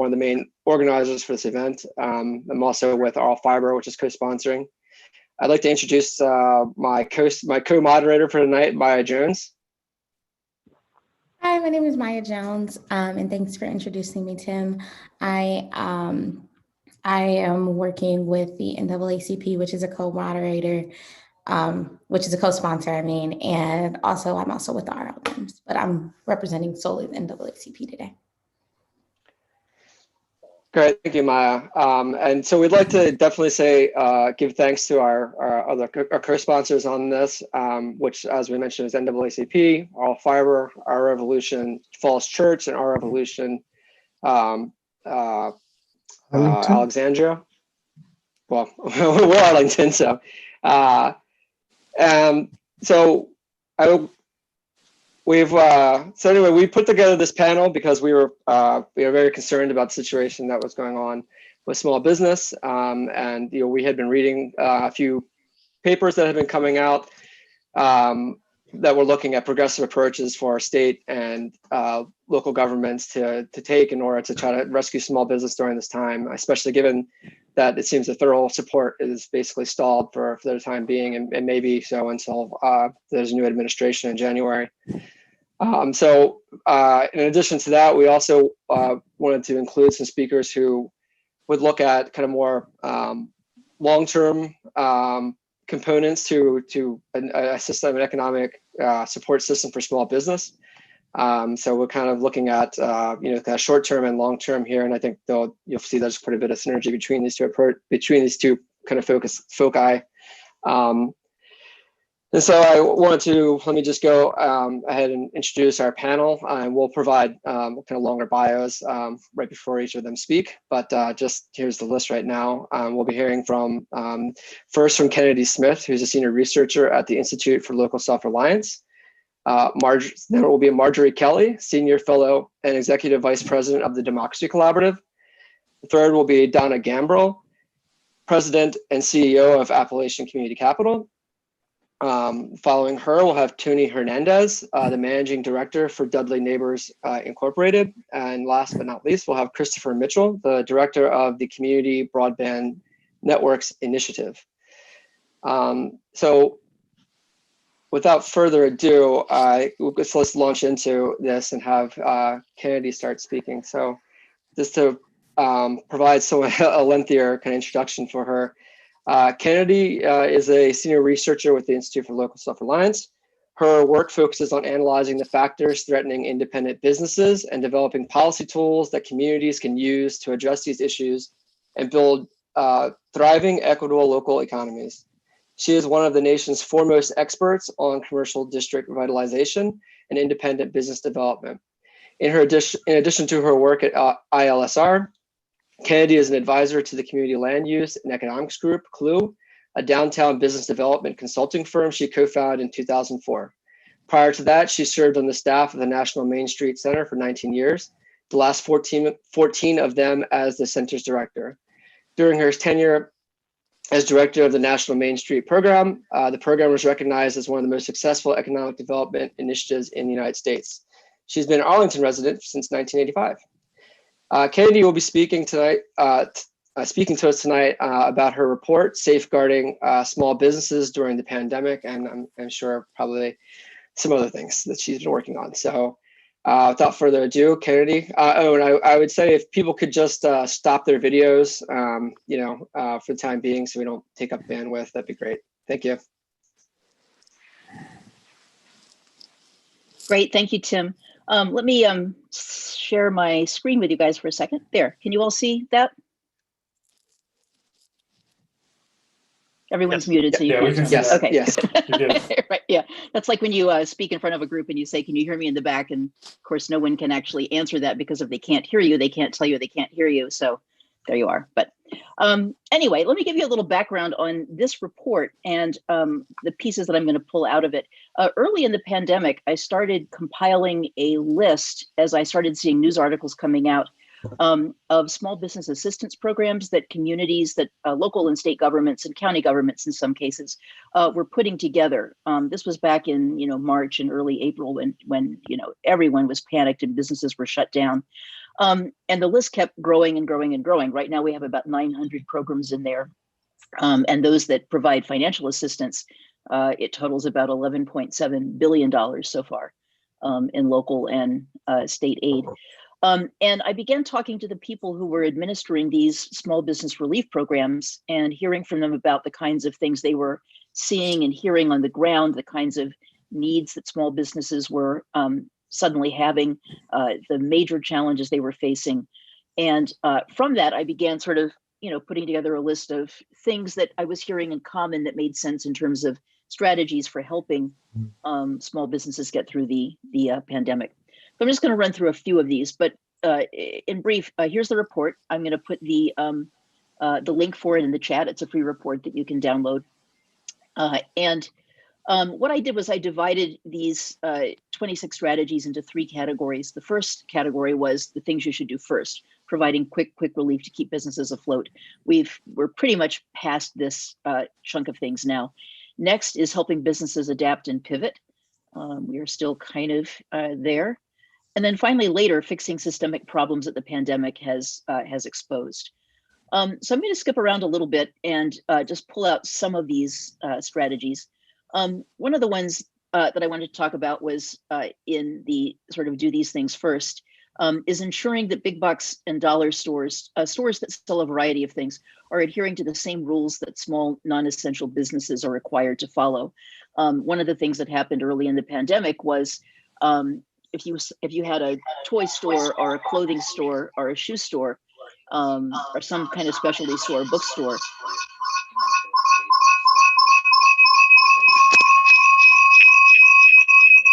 one of the main organizers for this event. I'm also with ALOCAL-FIRST, which is co-sponsoring. I'd like to introduce my co-moderator for tonight, Maya Jones. Hi, my name is Maya Jones, and thanks for introducing me, Tim. I am working with the NAACP, which is a co-moderator, which is a co-sponsor, and also I'm also with the RLMs, but I'm representing solely the NAACP today. Great, thank you, Maya. And so we'd like to definitely say, give thanks to our co-sponsors on this, which, as we mentioned, is NAACP, ALOCAL-FIRST, Our Revolution Falls Church, and Our Revolution Alexandria. Well, we're Arlington, so. So anyway, we put together this panel because we were very concerned about the situation that was going on with small business, and we had been reading a few papers that had been coming out that were looking at progressive approaches for our state and local governments to take in order to try to rescue small business during this time, especially given that it seems the federal support is basically stalled for the time being, and maybe so until there's a new administration in January. So in addition to that, we also wanted to include some speakers who would look at kind of more long-term components to a system, an economic support system for small business. So we're kind of looking at kind of short-term and long-term here, and I think you'll see there's quite a bit of synergy between these two kind of foci. And so I wanted to, let me just go ahead and introduce our panel, and we'll provide kind of longer bios right before each of them speak, but just here's the list right now. We'll be hearing from, first from Kennedy Smith, who's a senior researcher at the Institute for Local Self-Reliance. Then it will be Marjorie Kelly, senior fellow and executive vice president of the Democracy Collaborative. The third will be Donna Gambrill, president and CEO of Appalachian Community Capital. Following her, we'll have Tony Hernandez, the managing director for Dudley Neighbors Incorporated. And last but not least, we'll have Christopher Mitchell, the director of the Community Broadband Networks Initiative. So without further ado, let's launch into this and have Kennedy start speaking. So just to provide a lengthier kind of introduction for her. Kennedy is a senior researcher with the Institute for Local Self-Reliance. Her work focuses on analyzing the factors threatening independent businesses and developing policy tools that communities can use to address these issues and build thriving, equitable local economies. She is one of the nation's foremost experts on commercial district revitalization and independent business development. In addition to her work at ILSR, Kennedy is an advisor to the Community Land Use and Economics Group, CLUE, a downtown business development consulting firm she co-founded in 2004. Prior to that, she served on the staff of the National Main Street Center for 19 years, the last 14 of them as the center's director. During her tenure as director of the National Main Street Program, the program was recognized as one of the most successful economic development initiatives in the United States. She's been an Arlington resident since 1985. Kennedy will be speaking tonight, speaking to us tonight about her report, Safeguarding Small Businesses During the Pandemic, and I'm sure probably some other things that she's been working on. So without further ado, Kennedy. And I would say if people could just stop their videos, for the time being, so we don't take up bandwidth, that'd be great. Thank you. Great, thank you, Tim. Let me share my screen with you guys for a second. There, can you all see that? Everyone's muted, so you can't. We can see yes. that. Okay. Yes. Right. Yeah. That's like when you speak in front of a group and you say, "Can you hear me in the back?" And of course, no one can actually answer that because if they can't hear you, they can't tell you they can't hear you. So there you are. But anyway, let me give you a little background on this report and the pieces that I'm going to pull out of it. Early in the pandemic, I started compiling a list as I started seeing news articles coming out of small business assistance programs that communities, that local and state governments and county governments in some cases were putting together. This was back in March and early April when everyone was panicked and businesses were shut down. And the list kept growing and growing and growing. Right now we have about 900 programs in there. And those that provide financial assistance, it totals about $11.7 billion so far in local and state aid. And I began talking to the people who were administering these small business relief programs and hearing from them about the kinds of things they were seeing and hearing on the ground, the kinds of needs that small businesses were suddenly having, the major challenges they were facing. And from that, I began sort of, putting together a list of things that I was hearing in common that made sense in terms of strategies for helping small businesses get through the pandemic. So I'm just going to run through a few of these, but in brief, here's the report. I'm going to put the link for it in the chat. It's a free report that you can download. What I did was I divided these 26 strategies into 3 categories. The first category was the things you should do first, providing quick relief to keep businesses afloat. We're pretty much past this chunk of things now. Next is helping businesses adapt and pivot. We are still kind of there. And then finally, later, fixing systemic problems that the pandemic has exposed. So I'm going to skip around a little bit and just pull out some of these strategies. One of the ones that I wanted to talk about was in the sort of do these things first, is ensuring that big box and dollar stores, stores that sell a variety of things, are adhering to the same rules that small non-essential businesses are required to follow. One of the things that happened early in the pandemic was if you had a toy store or a clothing store or a shoe store or some kind of specialty store, bookstore.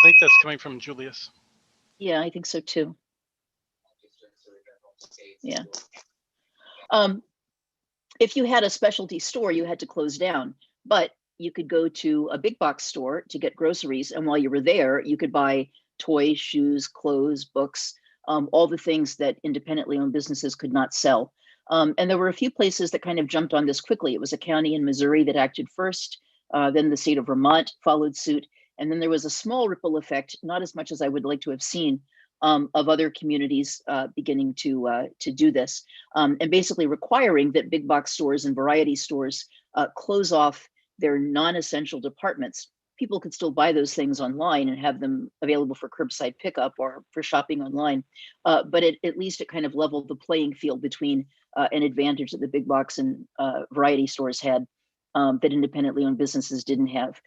I think that's coming from Julius. Yeah, I think so too. Yeah. If you had a specialty store, you had to close down, but you could go to a big box store to get groceries. And while you were there, you could buy toys, shoes, clothes, books, all the things that independently owned businesses could not sell. And there were a few places that kind of jumped on this quickly. It was a county in Missouri that acted first, then the state of Vermont followed suit. And then there was a small ripple effect, not as much as I would like to have seen, of other communities beginning to do this, and basically requiring that big box stores and variety stores close off their non-essential departments. People could still buy those things online and have them available for curbside pickup or for shopping online. But at least it kind of leveled the playing field between an advantage that the big box and variety stores had that independently owned businesses didn't have.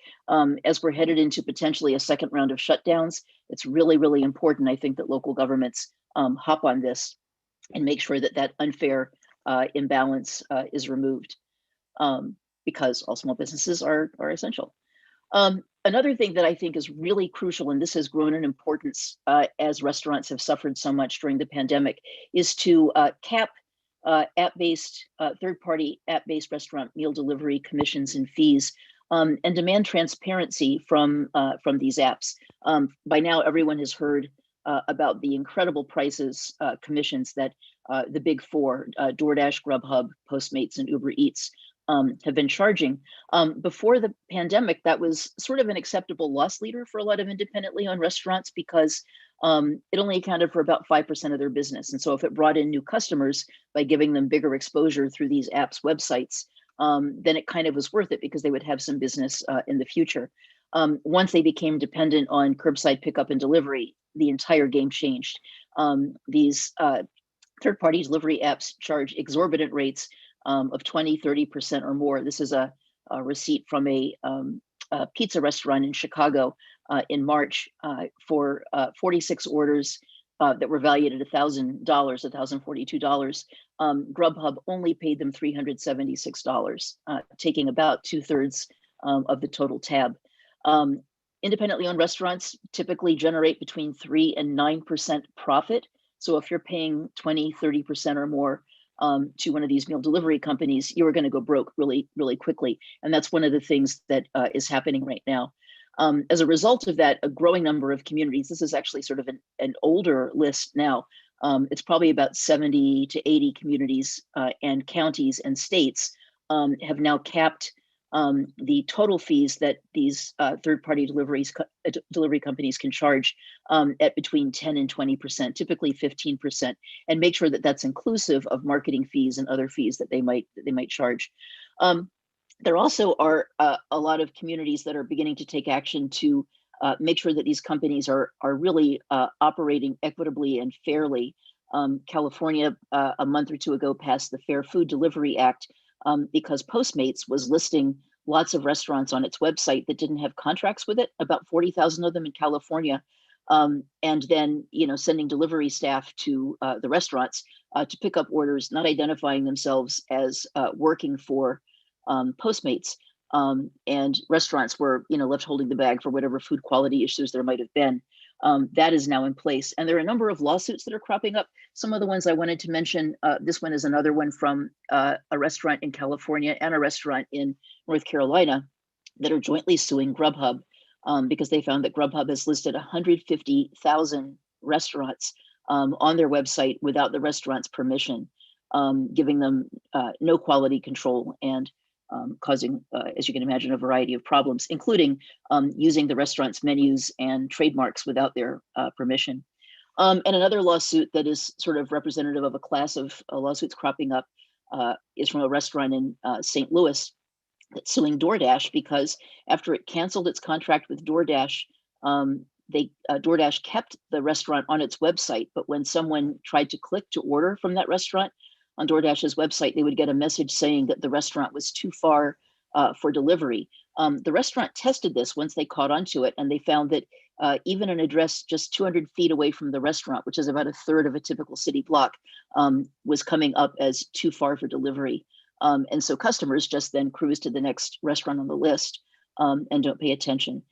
As we're headed into potentially a second round of shutdowns, it's really important, I think, that local governments hop on this and make sure that that unfair imbalance is removed, because all small businesses are essential. Another thing that I think is really crucial, and this has grown in importance as restaurants have suffered so much during the pandemic, is to cap app-based, third-party app-based restaurant meal delivery commissions and fees, and demand transparency from these apps. By now, everyone has heard about the incredible prices, commissions that the big four, DoorDash, Grubhub, Postmates, and Uber Eats have been charging. Before the pandemic, that was sort of an acceptable loss leader for a lot of independently owned restaurants because it only accounted for about 5% of their business. And so if it brought in new customers by giving them bigger exposure through these apps' websites, then it kind of was worth it because they would have some business in the future. Once they became dependent on curbside pickup and delivery, the entire game changed. These third-party delivery apps charge exorbitant rates of 20, 30% or more. This is a receipt from a pizza restaurant in Chicago in March for 46 orders that were valued at $1,000, $1,042. Grubhub only paid them $376, taking about 2/3 of the total tab. Independently owned restaurants typically generate between 3 and 9% profit. So if you're paying 20, 30% or more to one of these meal delivery companies, you're going to go broke really quickly. And that's one of the things that is happening right now. As a result of that, a growing number of communities, this is actually sort of an older list now. It's probably about 70 to 80 communities and counties and states have now capped the total fees that these third-party delivery companies can charge at between 10 and 20%, typically 15%, and make sure that that's inclusive of marketing fees and other fees that they might charge. There also are a lot of communities that are beginning to take action to make sure that these companies are really operating equitably and fairly. California, a month or two ago, passed the Fair Food Delivery Act because Postmates was listing lots of restaurants on its website that didn't have contracts with it, about 40,000 of them in California, and then sending delivery staff to the restaurants to pick up orders, not identifying themselves as working for Postmates, and restaurants were left holding the bag for whatever food quality issues there might have been. That is now in place, and there are a number of lawsuits that are cropping up. Some of the ones I wanted to mention, this one is another one from a restaurant in California and a restaurant in North Carolina that are jointly suing Grubhub because they found that Grubhub has listed 150,000 restaurants on their website without the restaurant's permission, giving them no quality control and causing, as you can imagine, a variety of problems, including using the restaurant's menus and trademarks without their permission. And another lawsuit that is sort of representative of a class of lawsuits cropping up is from a restaurant in St. Louis that's suing DoorDash because after it canceled its contract with DoorDash, DoorDash kept the restaurant on its website, but when someone tried to click to order from that restaurant on DoorDash's website, they would get a message saying that the restaurant was too far for delivery. The restaurant tested this once they caught onto it, and they found that even an address just 200 feet away from the restaurant, which is about a third of a typical city block, was coming up as too far for delivery. And so customers just then cruise to the next restaurant on the list and don't pay attention.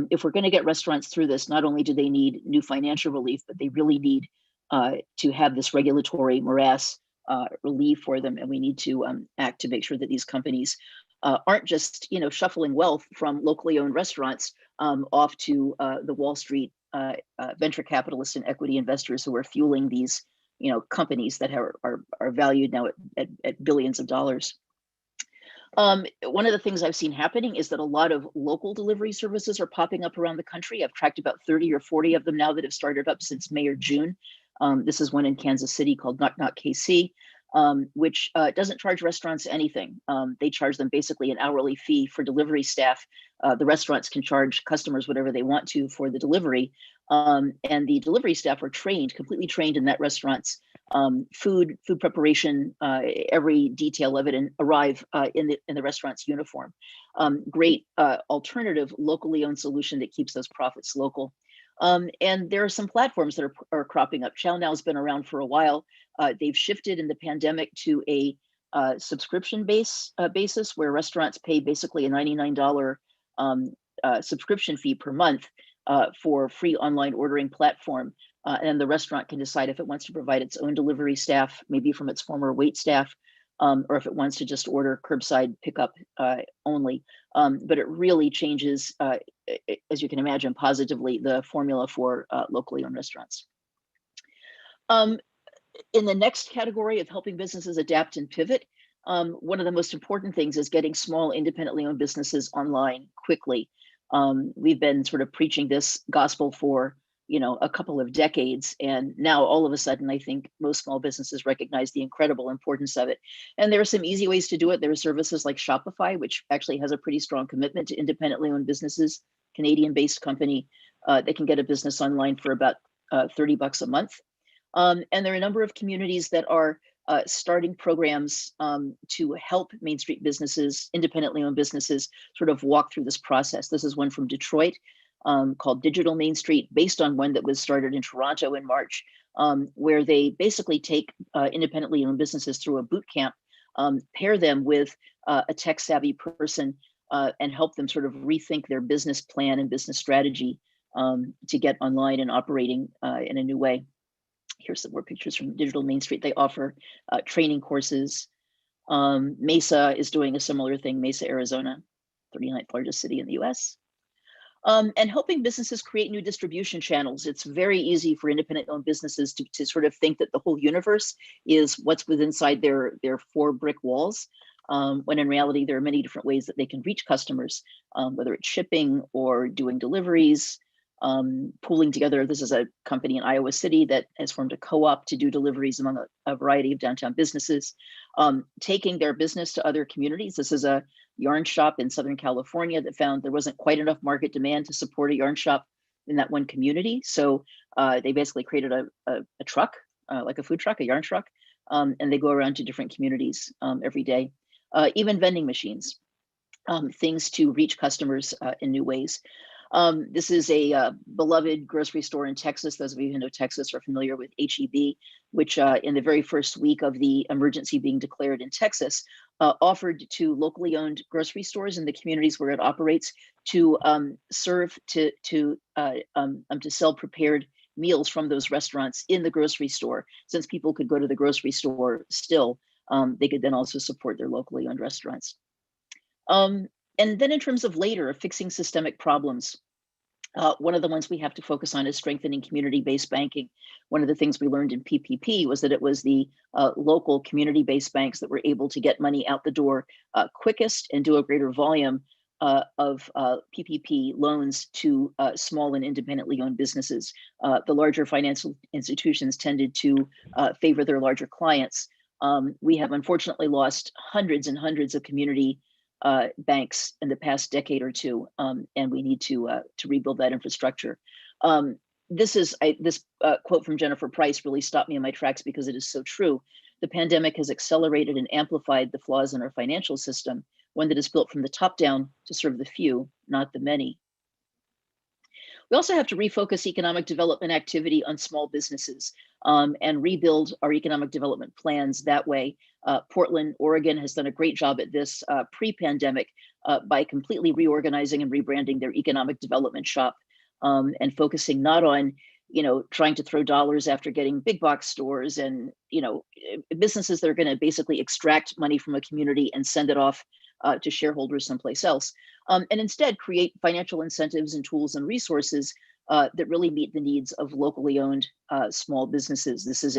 If we're going to get restaurants through this, not only do they need new financial relief, but they really need to have this regulatory morass relief for them, and we need to act to make sure that these companies aren't just shuffling wealth from locally owned restaurants off to the Wall Street venture capitalists and equity investors who are fueling these companies that are valued now at billions of dollars. One of the things I've seen happening is that a lot of local delivery services are popping up around the country. I've tracked about 30 or 40 of them now that have started up since May or June. This is one in Kansas City called Knock Knock KC, which doesn't charge restaurants anything. They charge them basically an hourly fee for delivery staff. The restaurants can charge customers whatever they want to for the delivery. And the delivery staff are completely trained in that restaurant's food preparation, every detail of it, and arrive in the restaurant's uniform. Great alternative locally owned solution that keeps those profits local. And there are some platforms that are cropping up. ChowNow has been around for a while. They've shifted in the pandemic to a subscription basis where restaurants pay basically a $99 subscription fee per month for free online ordering platform. And the restaurant can decide if it wants to provide its own delivery staff, maybe from its former wait staff, or if it wants to just order curbside pickup only. But it really changes, as you can imagine, positively the formula for locally owned restaurants. In the next category of helping businesses adapt and pivot, one of the most important things is getting small independently owned businesses online quickly. We've been sort of preaching this gospel for a couple of decades, and now all of a sudden I think most small businesses recognize the incredible importance of it. And there are some easy ways to do it. There are services like Shopify, which actually has a pretty strong commitment to independently owned businesses, Canadian-based company that can get a business online for about $30 a month. And there are a number of communities that are starting programs to help Main Street businesses, independently owned businesses, sort of walk through this process. This is one from Detroit called Digital Main Street, based on one that was started in Toronto in March, where they basically take independently owned businesses through a boot camp, pair them with a tech-savvy person, and help them sort of rethink their business plan and business strategy to get online and operating in a new way. Here's some more pictures from Digital Main Street. They offer training courses. Mesa is doing a similar thing, Mesa, Arizona, 39th largest city in the US. And helping businesses create new distribution channels. It's very easy for independent owned businesses to sort of think that the whole universe is what's within inside their 4 brick walls. when in reality, there are many different ways that they can reach customers, whether it's shipping or doing deliveries, pooling together. This is a company in Iowa City that has formed a co-op to do deliveries among a variety of downtown businesses, taking their business to other communities. This is a yarn shop in Southern California that found there wasn't quite enough market demand to support a yarn shop in that one community. So they basically created a truck, like a food truck, a yarn truck, and they go around to different communities every day. Even vending machines, things to reach customers in new ways. This is a beloved grocery store in Texas. Those of you who know Texas are familiar with HEB, which in the very first week of the emergency being declared in Texas, offered to locally owned grocery stores in the communities where it operates to serve to sell prepared meals from those restaurants in the grocery store. Since people could go to the grocery store still, they could then also support their locally owned restaurants. And then in terms of later, fixing systemic problems, one of the ones we have to focus on is strengthening community-based banking. One of the things we learned in PPP was that it was the local community-based banks that were able to get money out the door quickest and do a greater volume of PPP loans to small and independently owned businesses. The larger financial institutions tended to favor their larger clients. We have unfortunately lost hundreds and hundreds of community banks in the past decade or two, and we need to rebuild that infrastructure. This quote from Jennifer Price really stopped me in my tracks because it is so true. The pandemic has accelerated and amplified the flaws in our financial system, one that is built from the top down to serve the few, not the many. We also have to refocus economic development activity on small businesses and rebuild our economic development plans that way. Portland, Oregon has done a great job at this pre-pandemic by completely reorganizing and rebranding their economic development shop and focusing not on, trying to throw dollars after getting big box stores and, businesses that are going to basically extract money from a community and send it off to shareholders someplace else, and instead create financial incentives and tools and resources that really meet the needs of locally owned small businesses. This is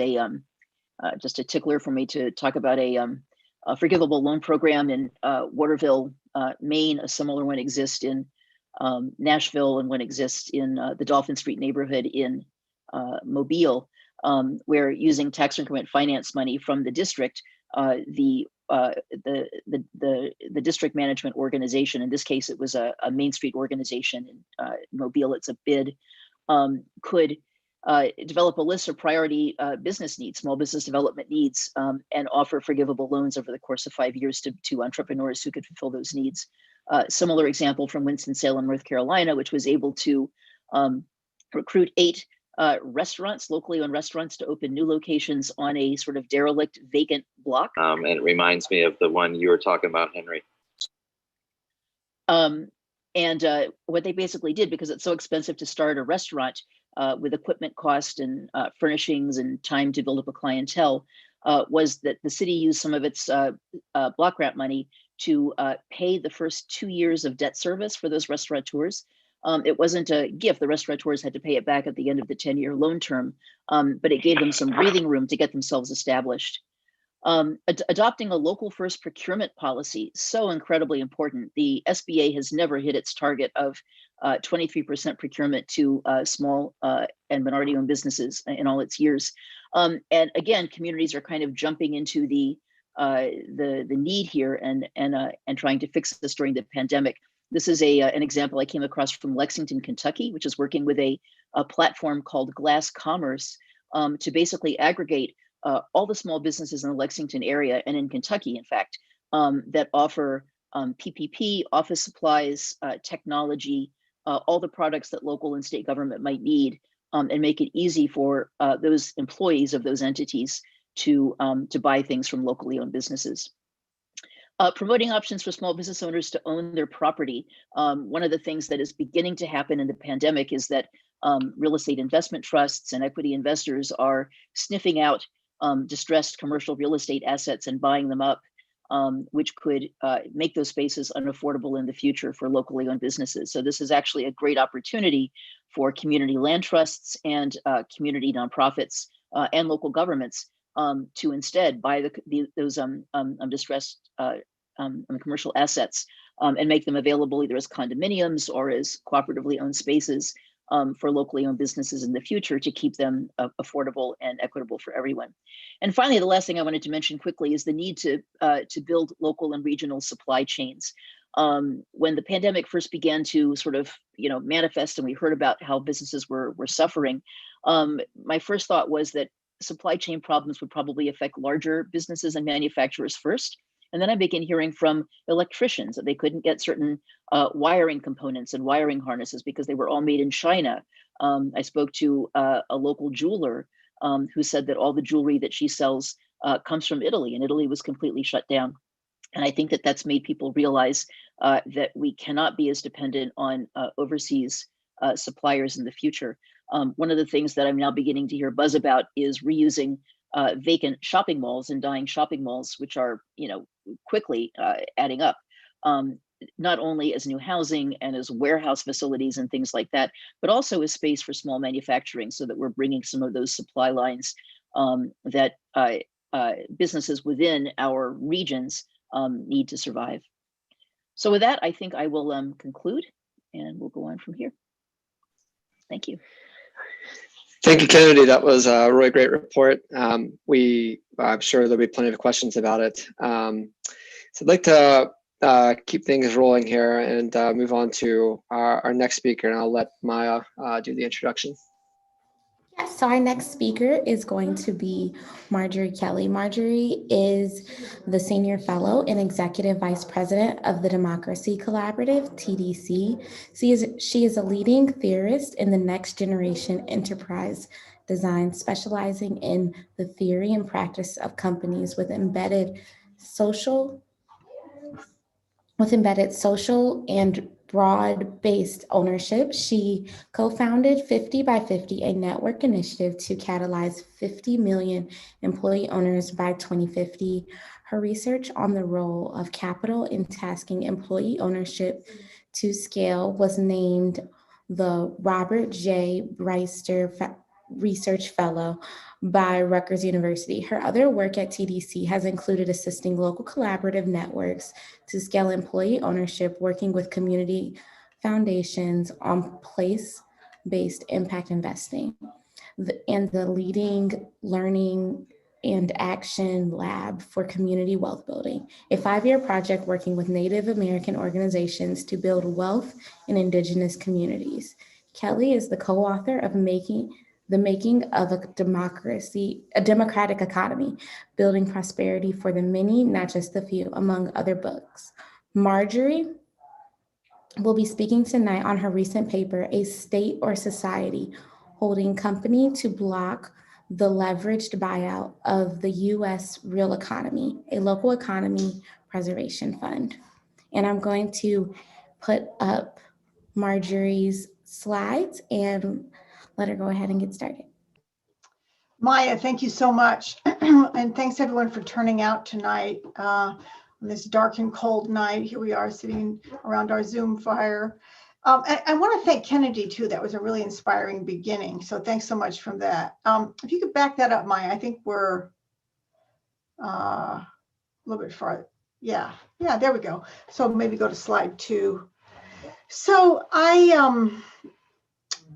just a tickler for me to talk about a forgivable loan program in Waterville, Maine. A similar one exists in Nashville, and one exists in the Dolphin Street neighborhood in Mobile, where using tax increment finance money from the district, the district management organization, in this case, it was a Main Street organization in Mobile, it's a BID, could develop a list of priority business needs, small business development needs, and offer forgivable loans over the course of 5 years to entrepreneurs who could fulfill those needs. Similar example from Winston-Salem, North Carolina, which was able to recruit 8 restaurants, locally owned restaurants, to open new locations on a sort of derelict, vacant block. And it reminds me of the one you were talking about, Henry. And what they basically did, because it's so expensive to start a restaurant with equipment cost and furnishings and time to build up a clientele, was that the city used some of its block grant money to pay the first 2 years of debt service for those restaurateurs. It wasn't a gift. The restaurateurs had to pay it back at the end of the 10-year loan term, but it gave them some breathing room to get themselves established. Adopting a local first procurement policy, so incredibly important. The SBA has never hit its target of 23% procurement to small and minority owned businesses in all its years. And again, communities are kind of jumping into the need here and trying to fix this during the pandemic. This is an example I came across from Lexington, Kentucky, which is working with a platform called Glass Commerce to basically aggregate all the small businesses in the Lexington area and in Kentucky, in fact, that offer PPP, office supplies, technology, all the products that local and state government might need, and make it easy for those employees of those entities to buy things from locally owned businesses. Promoting options for small business owners to own their property. One of the things that is beginning to happen in the pandemic is that real estate investment trusts and equity investors are sniffing out distressed commercial real estate assets and buying them up, which could make those spaces unaffordable in the future for locally owned businesses. So this is actually a great opportunity for community land trusts and community nonprofits and local governments to instead buy those distressed commercial assets, and make them available either as condominiums or as cooperatively owned spaces for locally owned businesses in the future to keep them affordable and equitable for everyone. And finally, the last thing I wanted to mention quickly is the need to build local and regional supply chains. When the pandemic first began to sort of manifest, and we heard about how businesses were suffering, my first thought was that supply chain problems would probably affect larger businesses and manufacturers first. And then I began hearing from electricians that they couldn't get certain wiring components and wiring harnesses because they were all made in China. I spoke to a local jeweler who said that all the jewelry that she sells comes from Italy, and Italy was completely shut down. And I think that that's made people realize that we cannot be as dependent on overseas suppliers in the future. One of the things that I'm now beginning to hear buzz about is reusing vacant shopping malls and dying shopping malls, which are quickly adding up, not only as new housing and as warehouse facilities and things like that, but also as space for small manufacturing, so that we're bringing some of those supply lines that businesses within our regions need to survive. So with that, I think I will conclude, and we'll go on from here. Thank you. Thank you, Kennedy. That was a really great report. I'm sure there'll be plenty of questions about it. So I'd like to keep things rolling here and move on to our next speaker, and I'll let Maya do the introduction. Yes, so our next speaker is going to be Marjorie Kelly. Marjorie is the Senior Fellow and Executive Vice President of the Democracy Collaborative, TDC. She is a leading theorist in the next generation enterprise design, specializing in the theory and practice of companies with embedded social and broad-based ownership. She co-founded 50 by 50, a network initiative to catalyze 50 million employee owners by 2050. Her research on the role of capital in tasking employee ownership to scale was named the Robert J. Breister Research Fellow by Rutgers University. Her other work at TDC has included assisting local collaborative networks to scale employee ownership, working with community foundations on place-based impact investing, and the leading learning and action lab for community wealth building, a 5-year project working with Native American organizations to build wealth in indigenous communities. Kelly is the co-author of The Making of a Democratic Economy, Building Prosperity for the Many, Not Just the Few, among other books. Marjorie will be speaking tonight on her recent paper, A State or Society Holding Company to Block the Leveraged Buyout of the U.S. Real Economy, a Local Economy Preservation Fund. And I'm going to put up Marjorie's slides and let her go ahead and get started. Maya, thank you so much. And thanks everyone for turning out tonight on this dark and cold night. Here we are sitting around our Zoom fire. I want to thank Kennedy too. That was a really inspiring beginning. So thanks so much for that. If you could back that up, Maya, I think we're a little bit farther. Yeah, there we go. So maybe go to slide 2. So I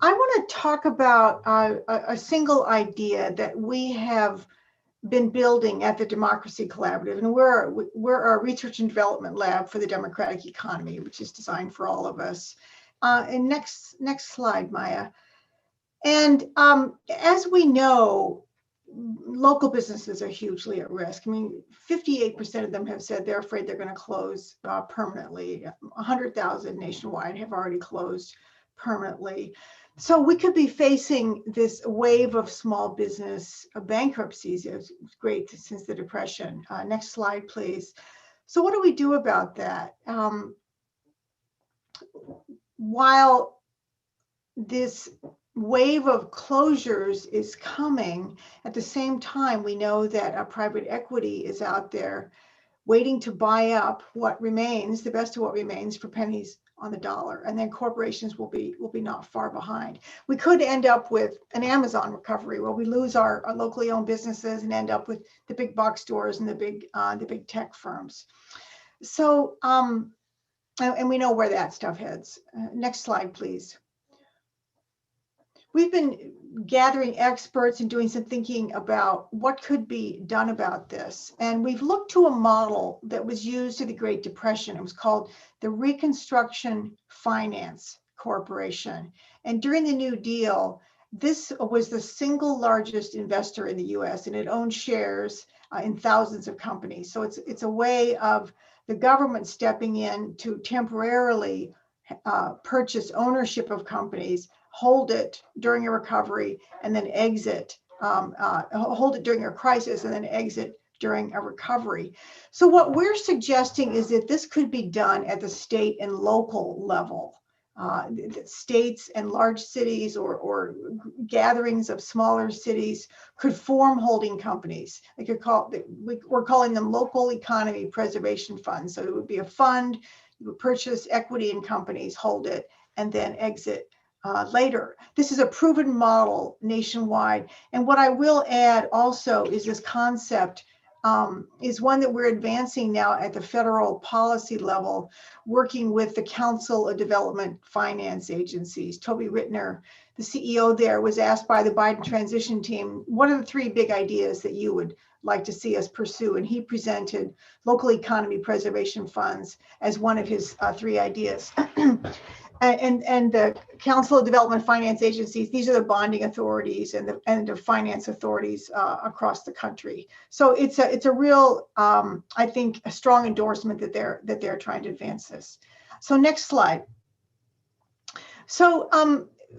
want to talk about a single idea that we have been building at the Democracy Collaborative, and we're a research and development lab for the democratic economy, which is designed for all of us. And next slide, Maya. And as we know, local businesses are hugely at risk. I mean, 58% of them have said they're afraid they're going to close permanently. 100,000 nationwide have already closed permanently. So we could be facing this wave of small business bankruptcies. It's great since the Depression. Next slide, please. So what do we do about that? While this wave of closures is coming, at the same time, we know that private equity is out there waiting to buy up what remains, the best of what remains, for pennies on the dollar, and then corporations will be not far behind. We could end up with an Amazon recovery where we lose our locally owned businesses and end up with the big box stores and the big tech firms. So, and we know where that stuff heads. Next slide, please. We've been gathering experts and doing some thinking about what could be done about this. And we've looked to a model that was used in the Great Depression. It was called the Reconstruction Finance Corporation. And during the New Deal, this was the single largest investor in the US, and it owned shares in thousands of companies. So it's a way of the government stepping in to temporarily purchase ownership of companies, hold it during a recovery, and then exit, hold it during a crisis and then exit during a recovery. So what we're suggesting is that this could be done at the state and local level. States and large cities or gatherings of smaller cities could form holding companies. They could we're calling them local economy preservation funds. So it would be a fund, you would purchase equity in companies, hold it, and then exit later. This is a proven model nationwide. And what I will add also is this concept is one that we're advancing now at the federal policy level, working with the Council of Development Finance Agencies. Toby Rittner, the CEO there, was asked by the Biden transition team, what are the 3 big ideas that you would like to see us pursue? And he presented local economy preservation funds as one of his 3 ideas. And the Council of Development Finance Agencies, these are the bonding authorities and the finance authorities across the country. So it's a real, I think, a strong endorsement that they're trying to advance this. So next slide. So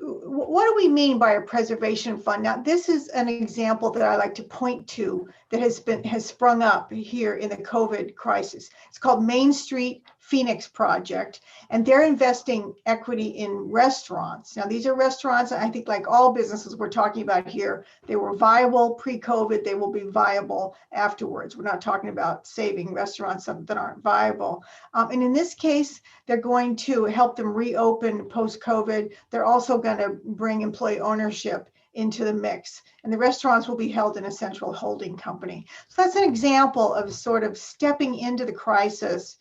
what do we mean by a preservation fund? Now, this is an example that I like to point to that has sprung up here in the COVID crisis. It's called Main Street Phoenix Project, and they're investing equity in restaurants. Now, these are restaurants, I think, like all businesses we're talking about here, they were viable pre-COVID, they will be viable afterwards. We're not talking about saving restaurants that aren't viable. And in this case, they're going to help them reopen post-COVID. They're also going to bring employee ownership into the mix, and the restaurants will be held in a central holding company. So that's an example of sort of stepping into the crisis,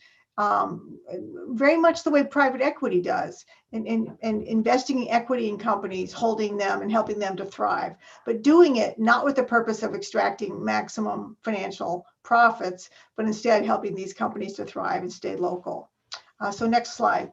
very much the way private equity does, and investing in equity in companies, holding them and helping them to thrive, but doing it not with the purpose of extracting maximum financial profits, but instead helping these companies to thrive and stay local. So next slide.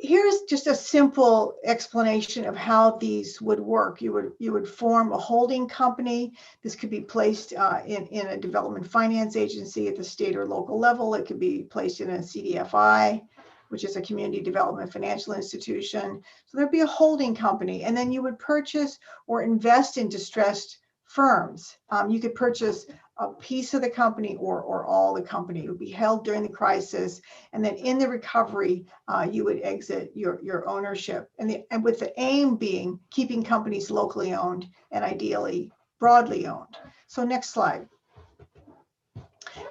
Here's just a simple explanation of how these would work. You would form a holding company. This could be placed in a development finance agency at the state or local level. It could be placed in a CDFI, which is a community development financial institution. So there'd be a holding company, and then you would purchase or invest in distressed firms. You could purchase a piece of the company or all the company. It would be held during the crisis, and then in the recovery, you would exit your ownership. And with the aim being keeping companies locally owned and ideally broadly owned. So next slide.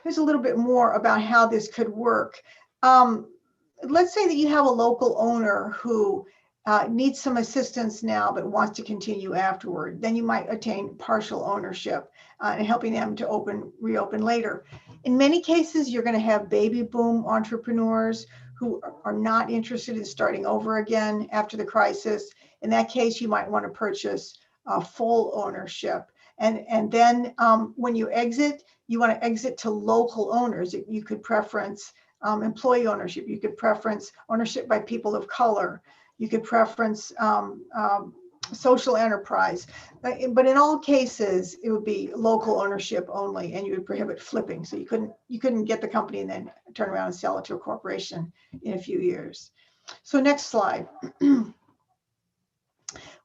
Here's a little bit more about how this could work. Let's say that you have a local owner who needs some assistance now but wants to continue afterward. Then you might attain partial ownership and helping them to reopen later. In many cases, you're going to have baby boom entrepreneurs who are not interested in starting over again after the crisis. In that case, you might want to purchase full ownership. And then when you exit, you want to exit to local owners. You could preference employee ownership. You could preference ownership by people of color. You could preference social enterprise. But in all cases, it would be local ownership only, and you would prohibit flipping. So you couldn't get the company and then turn around and sell it to a corporation in a few years. So next slide.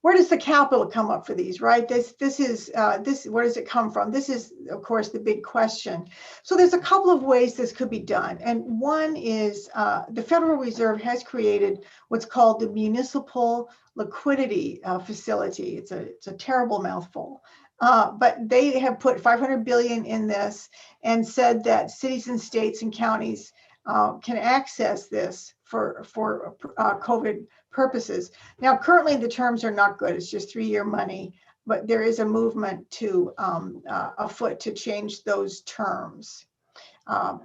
Where does the capital come up for these, right? Where does it come from? This is, of course, the big question. So there's a couple of ways this could be done. And one is the Federal Reserve has created what's called the Municipal Liquidity Facility. It's a terrible mouthful. But they have put $500 billion in this and said that cities and states and counties can access this for COVID purposes. Now, currently the terms are not good. It's just 3-year money, but there is a movement to afoot to change those terms.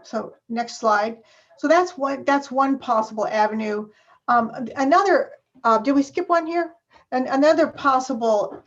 So next slide. So that's one possible avenue. Another, did we skip one here? And another possible,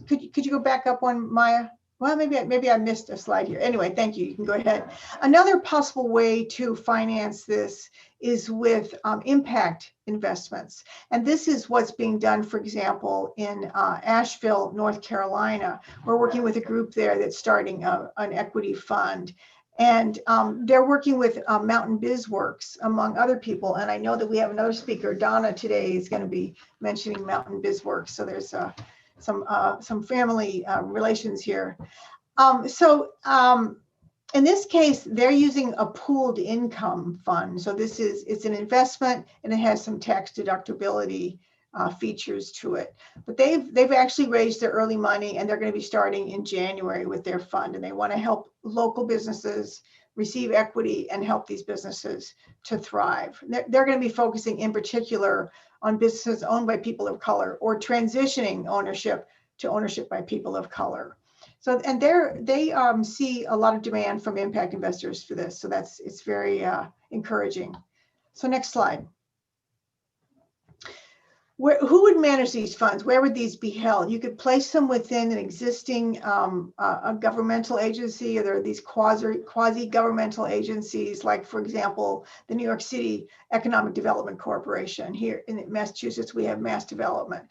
could you go back up one, Maya? Well, maybe I missed a slide here. Anyway, thank you. You can go ahead. Another possible way to finance this is with impact investments. And this is what's being done, for example, in Asheville, North Carolina. We're working with a group there that's starting an equity fund. And they're working with Mountain BizWorks, among other people. And I know that we have another speaker, Donna, today is going to be mentioning Mountain BizWorks. So there's some family relations here. In this case, they're using a pooled income fund. So it's an investment and it has some tax deductibility features to it. But they've actually raised their early money and they're going to be starting in January with their fund. And they want to help local businesses receive equity and help these businesses to thrive. They're going to be focusing in particular on businesses owned by people of color or transitioning ownership to ownership by people of color. So, and they see a lot of demand from impact investors for this. So it's very encouraging. So next slide. Who would manage these funds? Where would these be held? You could place them within an existing a governmental agency, or there are these quasi-governmental agencies, like, for example, the New York City Economic Development Corporation. Here in Massachusetts, we have Mass Development.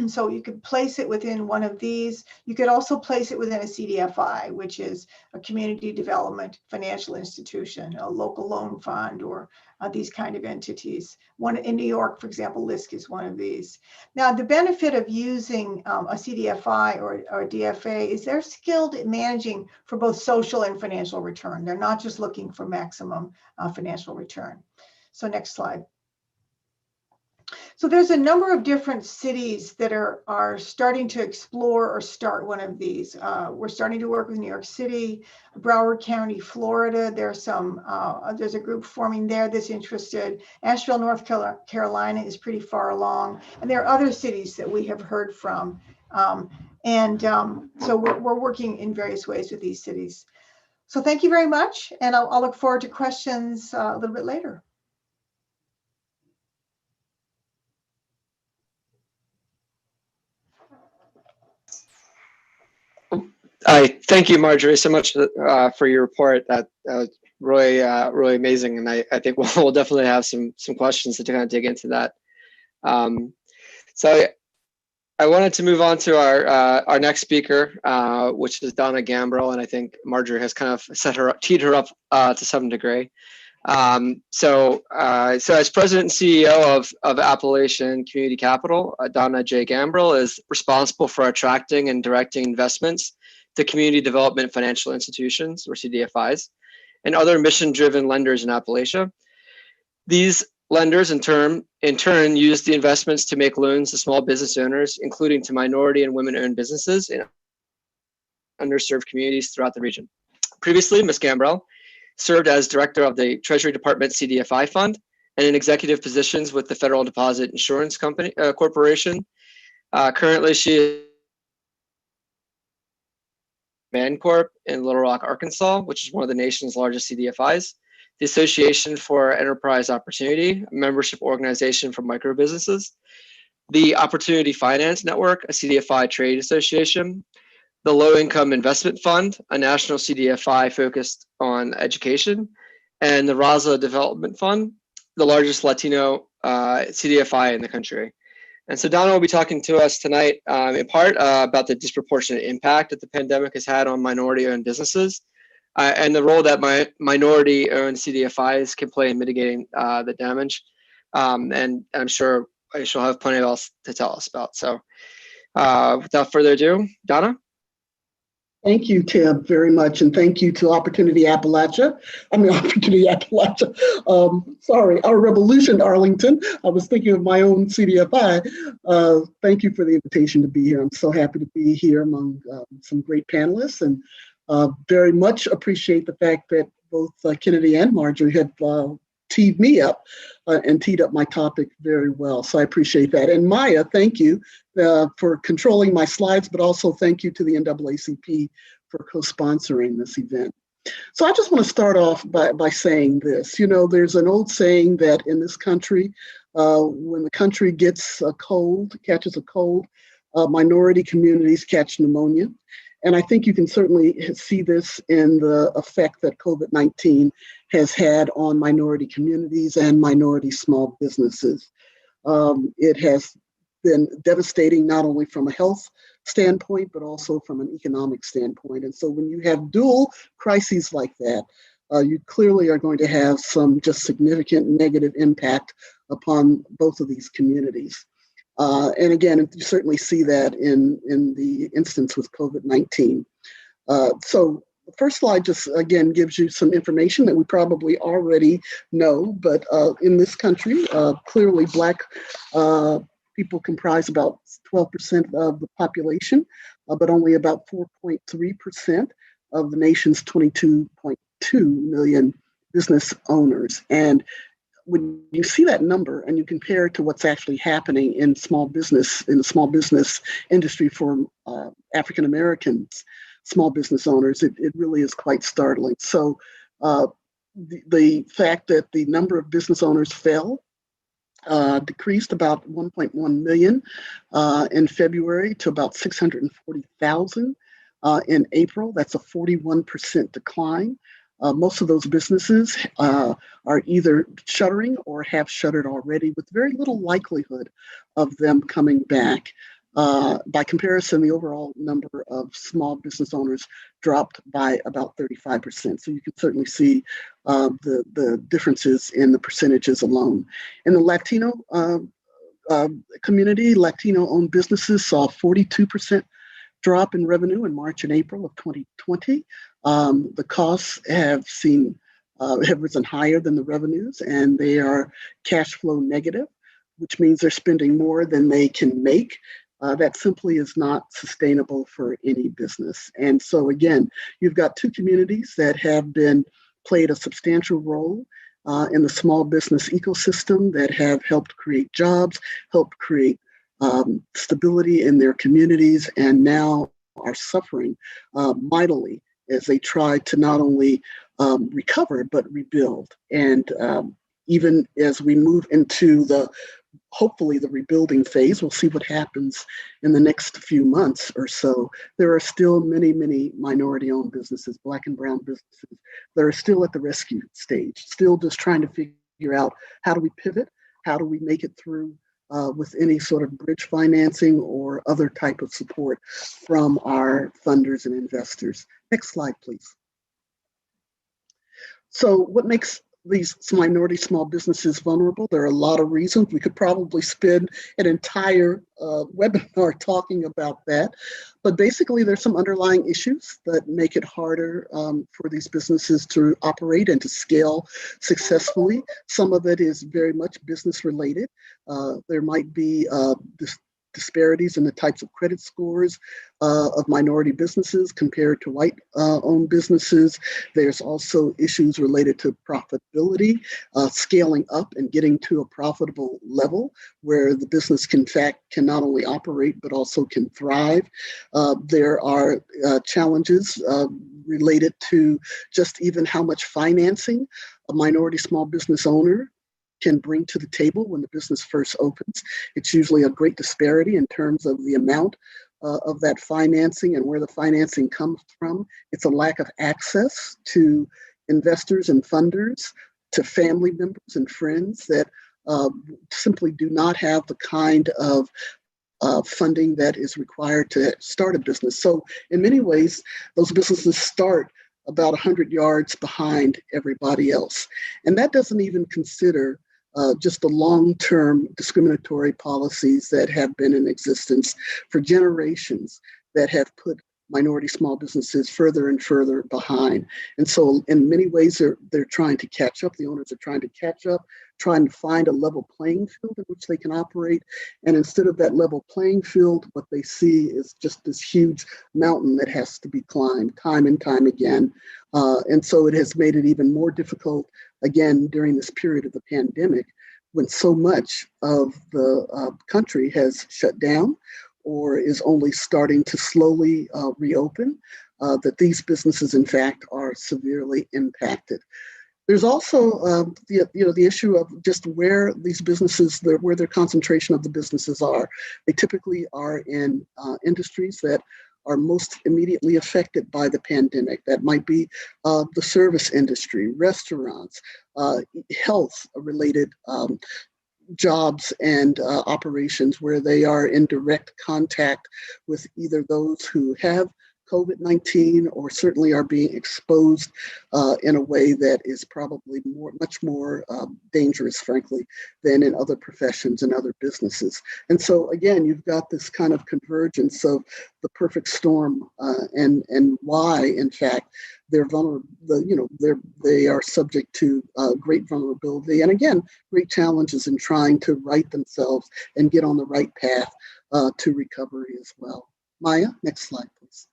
So you could place it within one of these. You could also place it within a CDFI, which is a community development financial institution, a local loan fund, or these kind of entities. One in New York, for example, LISC is one of these. Now, the benefit of using a CDFI or a DFA is they're skilled at managing for both social and financial return. They're not just looking for maximum financial return. So next slide. So there's a number of different cities that are starting to explore or start one of these. We're starting to work with New York City, Broward County, Florida. There's a group forming there that's interested. Asheville, North Carolina is pretty far along. And there are other cities that we have heard from. So we're working in various ways with these cities. So thank you very much. And I'll look forward to questions a little bit later. Thank you, Marjorie, so much for your report. That was really, really amazing, and I think we'll definitely have some questions to kind of dig into that. So I wanted to move on to our next speaker, which is Donna Gambrill, and I think Marjorie has kind of teed her up to some degree. So as president and CEO of Appalachian Community Capital, Donna J. Gambrill is responsible for attracting and directing investments to community development financial institutions, or CDFIs, and other mission-driven lenders in Appalachia. These lenders, in turn, use the investments to make loans to small business owners, including to minority and women-owned businesses in underserved communities throughout the region. Previously, Ms. Gambrill served as director of the Treasury Department CDFI Fund and in executive positions with the Federal Deposit Insurance Corporation. Currently, she is Mancorp in Little Rock, Arkansas, which is one of the nation's largest CDFIs, the Association for Enterprise Opportunity, a membership organization for micro businesses, the Opportunity Finance Network, a CDFI trade association, the Low Income Investment Fund, a national CDFI focused on education, and the Raza Development Fund, the largest Latino CDFI in the country. And so Donna will be talking to us tonight in part about the disproportionate impact that the pandemic has had on minority-owned businesses and the role that minority-owned CDFIs can play in mitigating the damage. And I'm sure she'll have plenty else to tell us about. So without further ado, Donna? Thank you, Tim, very much. And thank you to Opportunity Appalachia. Sorry, our Revolution Arlington. I was thinking of my own CDFI. Thank you for the invitation to be here. I'm so happy to be here among some great panelists, and very much appreciate the fact that both Kennedy and Marjorie have teed me up and teed up my topic very well. So I appreciate that. And Maya, thank you for controlling my slides, but also thank you to the NAACP for co-sponsoring this event. So I just want to start off by saying this. You know, there's an old saying that in this country, when the country gets a cold, catches a cold, minority communities catch pneumonia. And I think you can certainly see this in the effect that COVID-19 has had on minority communities and minority small businesses. It has been devastating not only from a health standpoint, but also from an economic standpoint. And so when you have dual crises like that, you clearly are going to have some just significant negative impact upon both of these communities. And again, you certainly see that in the instance with COVID-19. So the first slide just, again, gives you some information that we probably already know, but in this country, clearly Black people comprise about 12% of the population, but only about 4.3% of the nation's 22.2 million business owners. And when you see that number and you compare it to what's actually happening in small business, in the small business industry for African Americans, small business owners, it really is quite startling. So the fact that the number of business owners fell, decreased about 1.1 million in February to about 640,000 in April. That's a 41% decline. Most of those businesses are either shuttering or have shuttered already, with very little likelihood of them coming back. By comparison, the overall number of small business owners dropped by about 35%. So you can certainly see the differences in the percentages alone. In the Latino community, Latino-owned businesses saw a 42% drop in revenue in March and April of 2020. The costs have risen higher than the revenues, and they are cash flow negative, which means they're spending more than they can make. That simply is not sustainable for any business. And so again, you've got two communities that have played a substantial role in the small business ecosystem, that have helped create jobs, helped create stability in their communities, and now are suffering mightily as they try to not only recover, but rebuild. And even as we move into hopefully the rebuilding phase, we'll see what happens in the next few months or so. There are still many, many minority-owned businesses, Black and brown businesses, that are still at the rescue stage, still just trying to figure out, how do we pivot? How do we make it through with any sort of bridge financing or other type of support from our funders and investors? Next slide, please. So what makes these minority small businesses vulnerable? There are a lot of reasons. We could probably spend an entire webinar talking about that. But basically, there's some underlying issues that make it harder for these businesses to operate and to scale successfully. Some of it is very much business related. There might be disparities in the types of credit scores of minority businesses compared to white-owned businesses. There's also issues related to profitability, scaling up and getting to a profitable level where the business can not only operate, but also can thrive. There are challenges related to just even how much financing a minority small business owner can bring to the table when the business first opens. It's usually a great disparity in terms of the amount of that financing and where the financing comes from. It's a lack of access to investors and funders, to family members and friends that simply do not have the kind of funding that is required to start a business. So in many ways, those businesses start about 100 yards behind everybody else. And that doesn't even consider just the long-term discriminatory policies that have been in existence for generations that have put minority small businesses further and further behind. And so in many ways, they're trying to catch up. The owners are trying to catch up, trying to find a level playing field in which they can operate. And instead of that level playing field, what they see is just this huge mountain that has to be climbed time and time again. And so it has made it even more difficult, again, during this period of the pandemic, when so much of the country has shut down or is only starting to slowly reopen, that these businesses, in fact, are are severely impacted. There's also the issue of just where these businesses, where their concentration of the businesses are. They typically are in industries that are most immediately affected by the pandemic. That might be the service industry, restaurants, health-related jobs and operations where they are in direct contact with either those who have COVID-19 or certainly are being exposed in a way that is probably much more dangerous, frankly, than in other professions and other businesses. And so again, you've got this kind of convergence of the perfect storm and why, in fact, they're vulnerable. They are subject to great vulnerability and again, great challenges in trying to right themselves and get on the right path to recovery as well. Maya, next slide, please.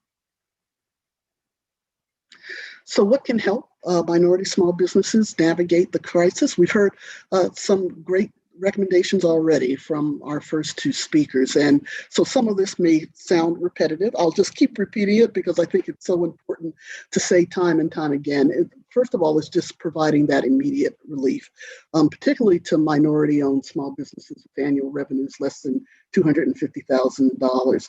So what can help minority small businesses navigate the crisis? We've heard some great recommendations already from our first two speakers. And so some of this may sound repetitive. I'll just keep repeating it because I think it's so important to say time and time again. First of all, it's just providing that immediate relief, particularly to minority-owned small businesses with annual revenues less than $250,000.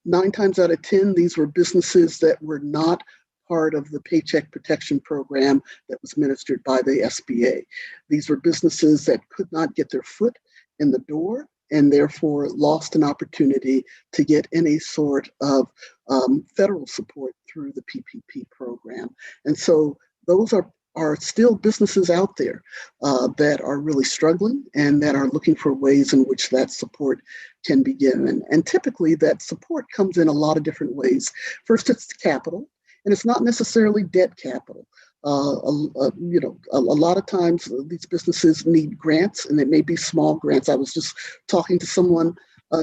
9 times out of 10, these were businesses that were not part of the Paycheck Protection Program that was administered by the SBA. These were businesses that could not get their foot in the door and therefore lost an opportunity to get any sort of federal support through the PPP program. And so those are still businesses out there that are really struggling and that are looking for ways in which that support can be given. And typically that support comes in a lot of different ways. First, it's capital. And it's not necessarily debt capital. A lot of times these businesses need grants, and it may be small grants. I was just talking to someone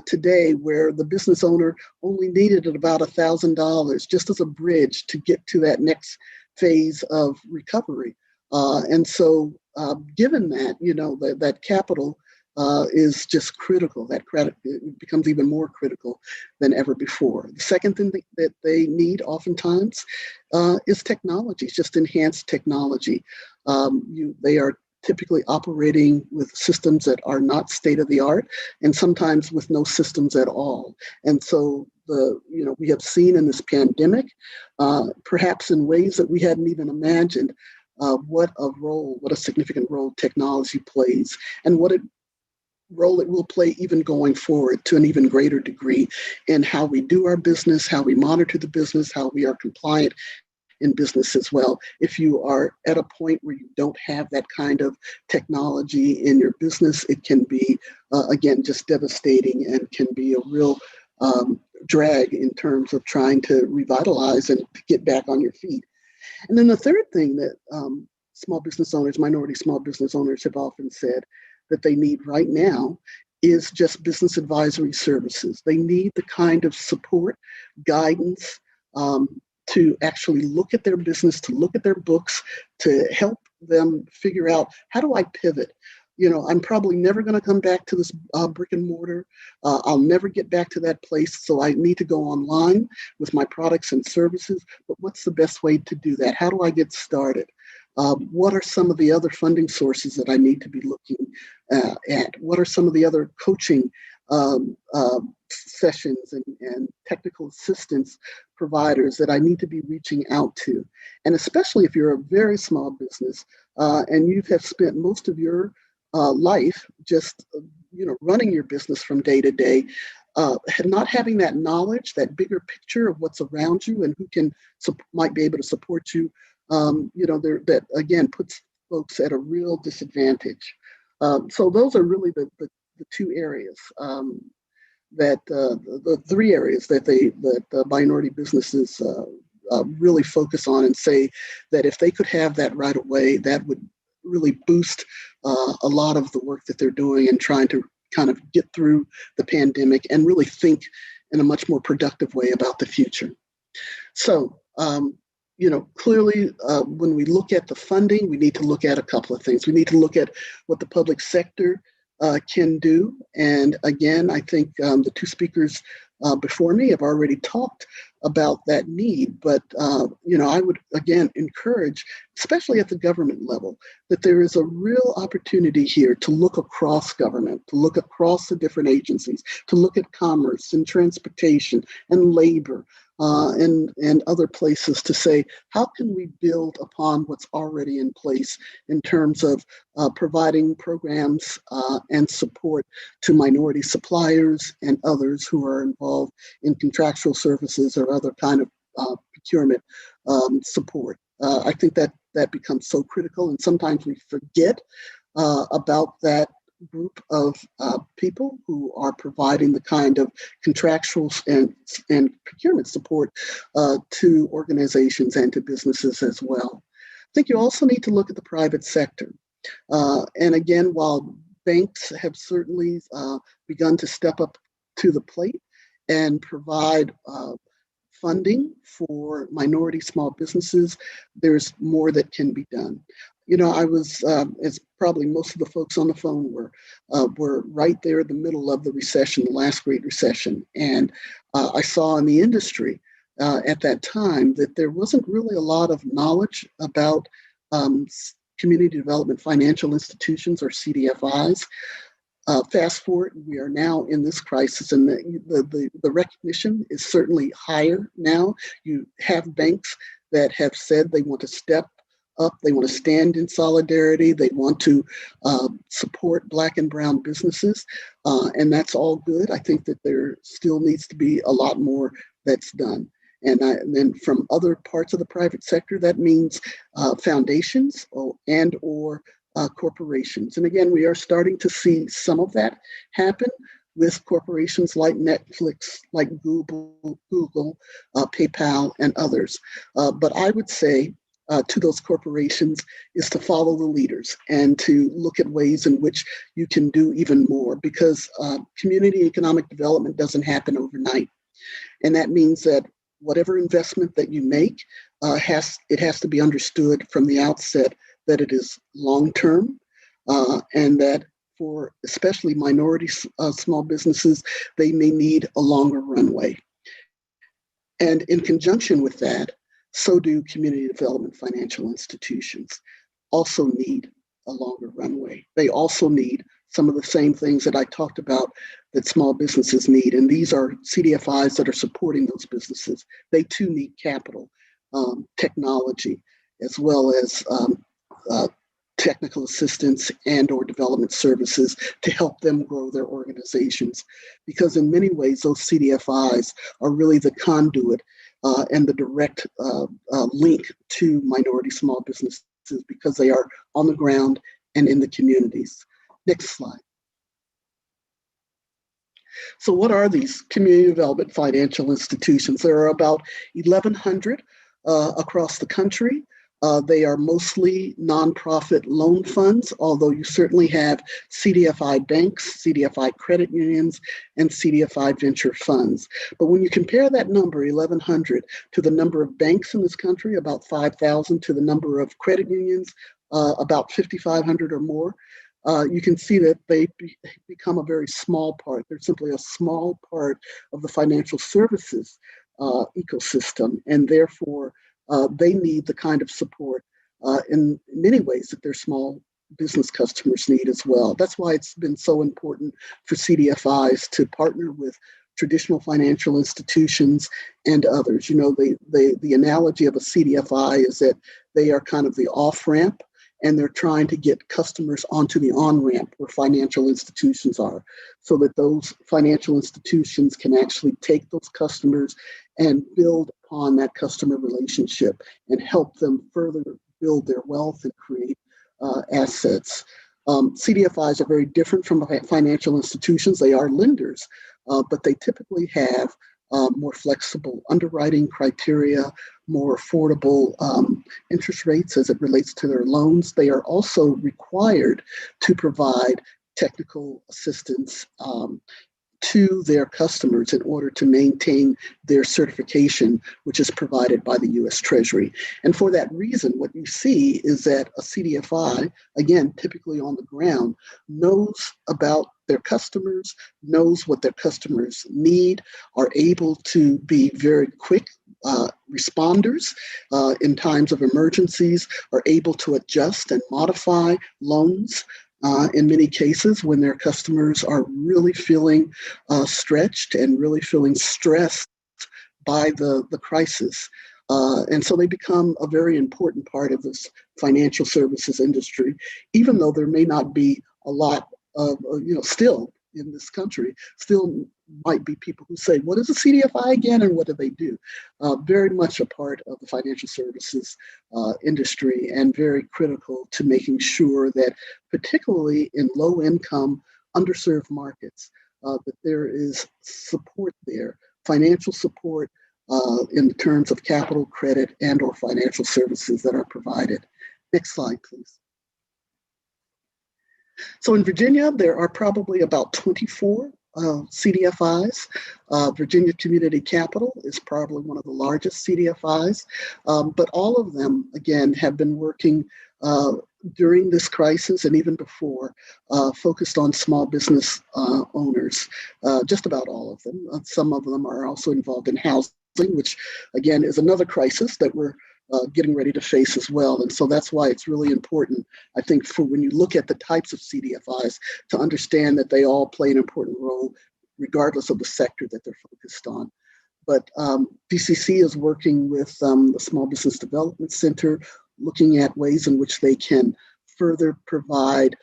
today where the business owner only needed about $1,000 just as a bridge to get to that next phase of recovery. And so given that, that capital is just critical. That credit becomes even more critical than ever before. The second thing that they need oftentimes is technology, just enhanced technology. They are typically operating with systems that are not state of the art and sometimes with no systems at all. And so we have seen in this pandemic, perhaps in ways that we hadn't even imagined, what a significant role technology plays and what role it will play even going forward to an even greater degree in how we do our business, how we monitor the business, how we are compliant in business as well. If you are at a point where you don't have that kind of technology in your business, it can be, again, just devastating and can be a real drag in terms of trying to revitalize and get back on your feet. And then the third thing that small business owners, minority small business owners have often said that they need right now is just business advisory services. They need the kind of support, guidance to actually look at their business, to look at their books, to help them figure out, how do I pivot? I'm probably never going to come back to this brick and mortar. I'll never get back to that place. So I need to go online with my products and services. But what's the best way to do that? How do I get started? What are some of the other funding sources that I need to be looking at? What are some of the other coaching sessions and technical assistance providers that I need to be reaching out to? And especially if you're a very small business and you have spent most of your life just running your business from day to day, not having that knowledge, that bigger picture of what's around you and who might be able to support you, that again puts folks at a real disadvantage. So those are really the two areas the three areas that the minority businesses really focus on and say that if they could have that right away, that would really boost a lot of the work that they're doing and trying to kind of get through the pandemic and really think in a much more productive way about the future. So, clearly, when we look at the funding, we need to look at a couple of things. We need to look at what the public sector can do. And again, I think the two speakers before me have already talked about that need. But, I would, again, encourage, especially at the government level, that there is a real opportunity here to look across government, to look across the different agencies, to look at commerce and transportation and labor and other places to say, how can we build upon what's already in place in terms of providing programs and support to minority suppliers and others who are involved in contractual services or other kind of procurement support. I think that becomes so critical, and sometimes we forget about that group of people who are providing the kind of contractual and procurement support to organizations and to businesses as well. I think you also need to look at the private sector. And again, while banks have certainly begun to step up to the plate and provide funding for minority small businesses, there's more that can be done. I was, as probably most of the folks on the phone were right there in the middle of the recession, the last great recession. And I saw in the industry at that time that there wasn't really a lot of knowledge about community development financial institutions, or CDFIs. Fast forward, we are now in this crisis, and the recognition is certainly higher now. You have banks that have said they want to step up, they want to stand in solidarity, they want to support Black and brown businesses, and that's all good. I think that there still needs to be a lot more that's done. And then from other parts of the private sector, that means foundations or corporations. And again, we are starting to see some of that happen with corporations like Netflix, like Google, PayPal, and others. But I would say to those corporations is to follow the leaders and to look at ways in which you can do even more, because community economic development doesn't happen overnight. And that means that whatever investment that you make, it has to be understood from the outset that it is long-term, and that for especially minority small businesses, they may need a longer runway. And in conjunction with that, so do community development financial institutions also need a longer runway. They also need some of the same things that I talked about that small businesses need. And these are CDFIs that are supporting those businesses. They too need capital, technology, as well as technical assistance and or development services to help them grow their organizations. Because in many ways, those CDFIs are really the conduit and the direct link to minority small businesses, because they are on the ground and in the communities. Next slide. So what are these community development financial institutions? There are about 1,100 across the country. They are mostly nonprofit loan funds, although you certainly have CDFI banks, CDFI credit unions, and CDFI venture funds. But when you compare that number, 1,100, to the number of banks in this country, about 5,000, to the number of credit unions, about 5,500 or more, you can see that they become a very small part. They're simply a small part of the financial services ecosystem, and therefore they need the kind of support in many ways that their small business customers need as well. That's why it's been so important for CDFIs to partner with traditional financial institutions and others. You know, the analogy of a CDFI is that they are kind of the off-ramp, and they're trying to get customers onto the on-ramp where financial institutions are, so that those financial institutions can actually take those customers and build upon that customer relationship and help them further build their wealth and create assets. CDFIs are very different from financial institutions. They are lenders, but they typically have more flexible underwriting criteria, more affordable interest rates as it relates to their loans. They are also required to provide technical assistance to their customers in order to maintain their certification, which is provided by the U.S. Treasury. And for that reason, what you see is that a CDFI, again, typically on the ground, knows about their customers, knows what their customers need, are able to be very quick responders in times of emergencies, are able to adjust and modify loans in many cases when their customers are really feeling stretched and really feeling stressed by the crisis. And so they become a very important part of this financial services industry, even though there may not be a lot of, still in this country, still might be people who say, what is a CDFI again and what do they do? Very much a part of the financial services industry and very critical to making sure that, particularly in low income, underserved markets, that there is support there, financial support in terms of capital, credit, and or financial services that are provided. Next slide, please. So in Virginia, there are probably about 24 CDFIs. Virginia Community Capital is probably one of the largest CDFIs, but all of them, again, have been working during this crisis and even before, focused on small business owners, just about all of them. Some of them are also involved in housing, which again is another crisis that we're getting ready to face as well. And so that's why it's really important, I think, for when you look at the types of CDFIs, to understand that they all play an important role regardless of the sector that they're focused on. But VCC is working with the Small Business Development Center, looking at ways in which they can further provide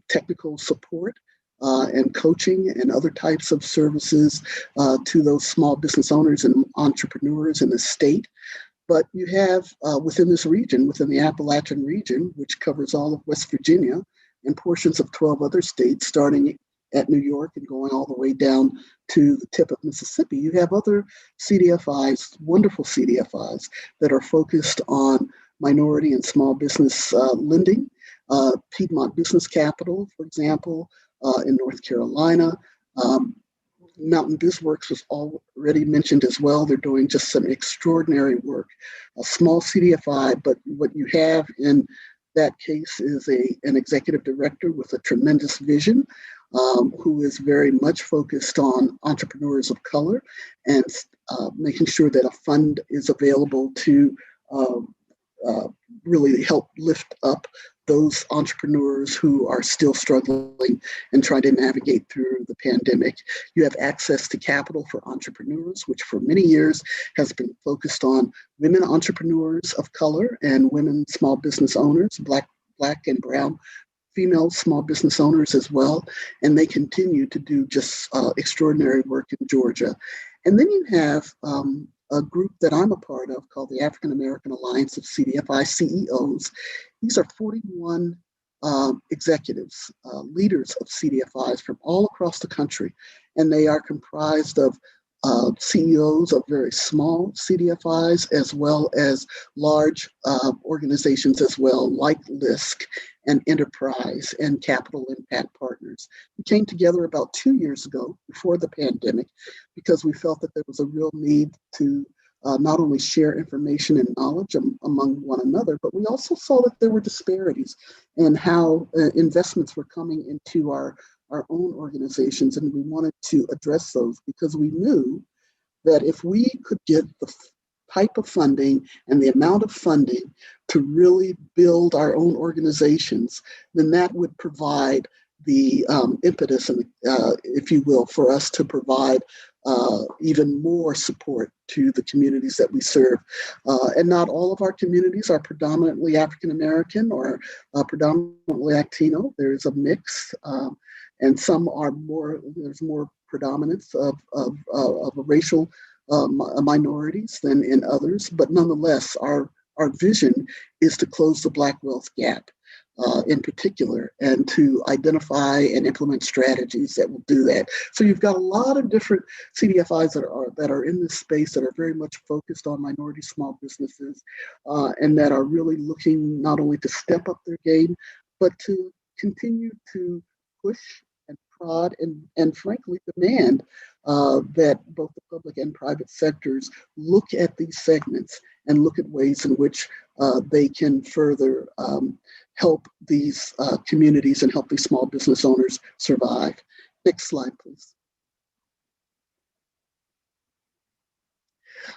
technical support and coaching and other types of services to those small business owners and entrepreneurs in the state. But you have within this region, within the Appalachian region, which covers all of West Virginia and portions of 12 other states, starting at New York and going all the way down to the tip of Mississippi, you have other CDFIs, wonderful CDFIs, that are focused on minority and small business lending. Piedmont Business Capital, for example, in North Carolina. Mountain BizWorks was already mentioned as well. They're doing just some extraordinary work. A small CDFI, but what you have in that case is an executive director with a tremendous vision, who is very much focused on entrepreneurs of color and making sure that a fund is available to really help lift up those entrepreneurs who are still struggling and trying to navigate through the pandemic. You have Access to Capital for Entrepreneurs, which for many years has been focused on women entrepreneurs of color and women small business owners, Black and brown female small business owners as well. And they continue to do just extraordinary work in Georgia. And then you have a group that I'm a part of called the African American Alliance of CDFI CEOs. These are 41 executives, leaders of CDFIs from all across the country. And they are comprised of CEOs of very small CDFIs as well as large organizations as well, like LISC and Enterprise and Capital Impact Partners. We came together about 2 years ago before the pandemic because we felt that there was a real need to not only share information and knowledge among one another, but we also saw that there were disparities in how investments were coming into our own organizations, and we wanted to address those because we knew that if we could get the type of funding and the amount of funding to really build our own organizations, then that would provide the impetus, and if you will, for us to provide even more support to the communities that we serve. And not all of our communities are predominantly African American or predominantly Latino. There's a mix, and some are more. There's more predominance of racial minorities than in others. But nonetheless, our vision is to close the Black wealth gap. In particular, and to identify and implement strategies that will do that. So you've got a lot of different CDFIs that are in this space that are very much focused on minority small businesses and that are really looking not only to step up their game, but to continue to push and prod and frankly demand that both the public and private sectors look at these segments and look at ways in which they can further help these communities and help these small business owners survive. Next slide, please.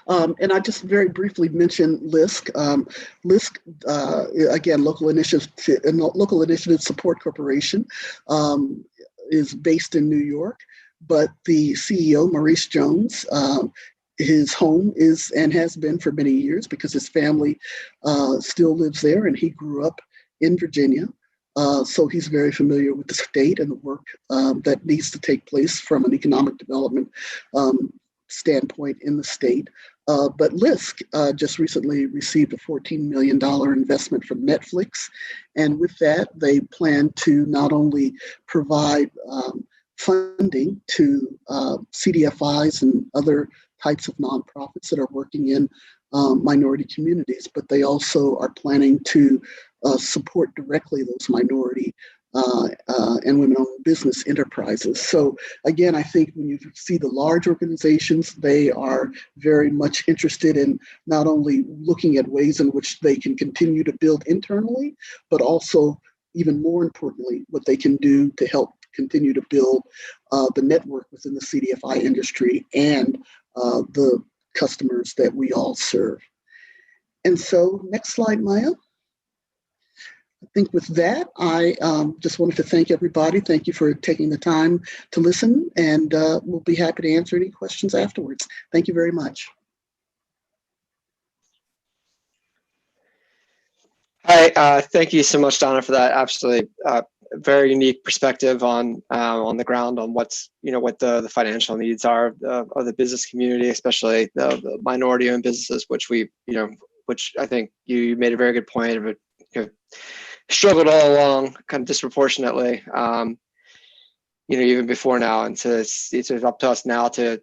And I just very briefly mentioned LISC. LISC, again, Local Initiative Support Corporation, is based in New York, but the CEO, Maurice Jones, his home is and has been for many years because his family still lives there, and he grew up in Virginia. So he's very familiar with the state and the work that needs to take place from an economic development standpoint in the state. But LISC just recently received a $14 million investment from Netflix. And with that, they plan to not only provide funding to CDFIs and other types of nonprofits that are working in minority communities, but they also are planning to support directly those minority and women-owned business enterprises. So again, I think when you see the large organizations, they are very much interested in not only looking at ways in which they can continue to build internally, but also, even more importantly, what they can do to help continue to build the network within the CDFI industry and the customers that we all serve. And so, next slide, Maya. I think with that, I just wanted to thank everybody. Thank you for taking the time to listen, and we'll be happy to answer any questions afterwards. Thank you very much. Hi, thank you so much, Donna, for that absolutely very unique perspective on the ground on what the financial needs are of the business community, especially the minority-owned businesses, which I think you made a very good point of it. Struggled all along, kind of disproportionately, even before now, and so it's up to us now to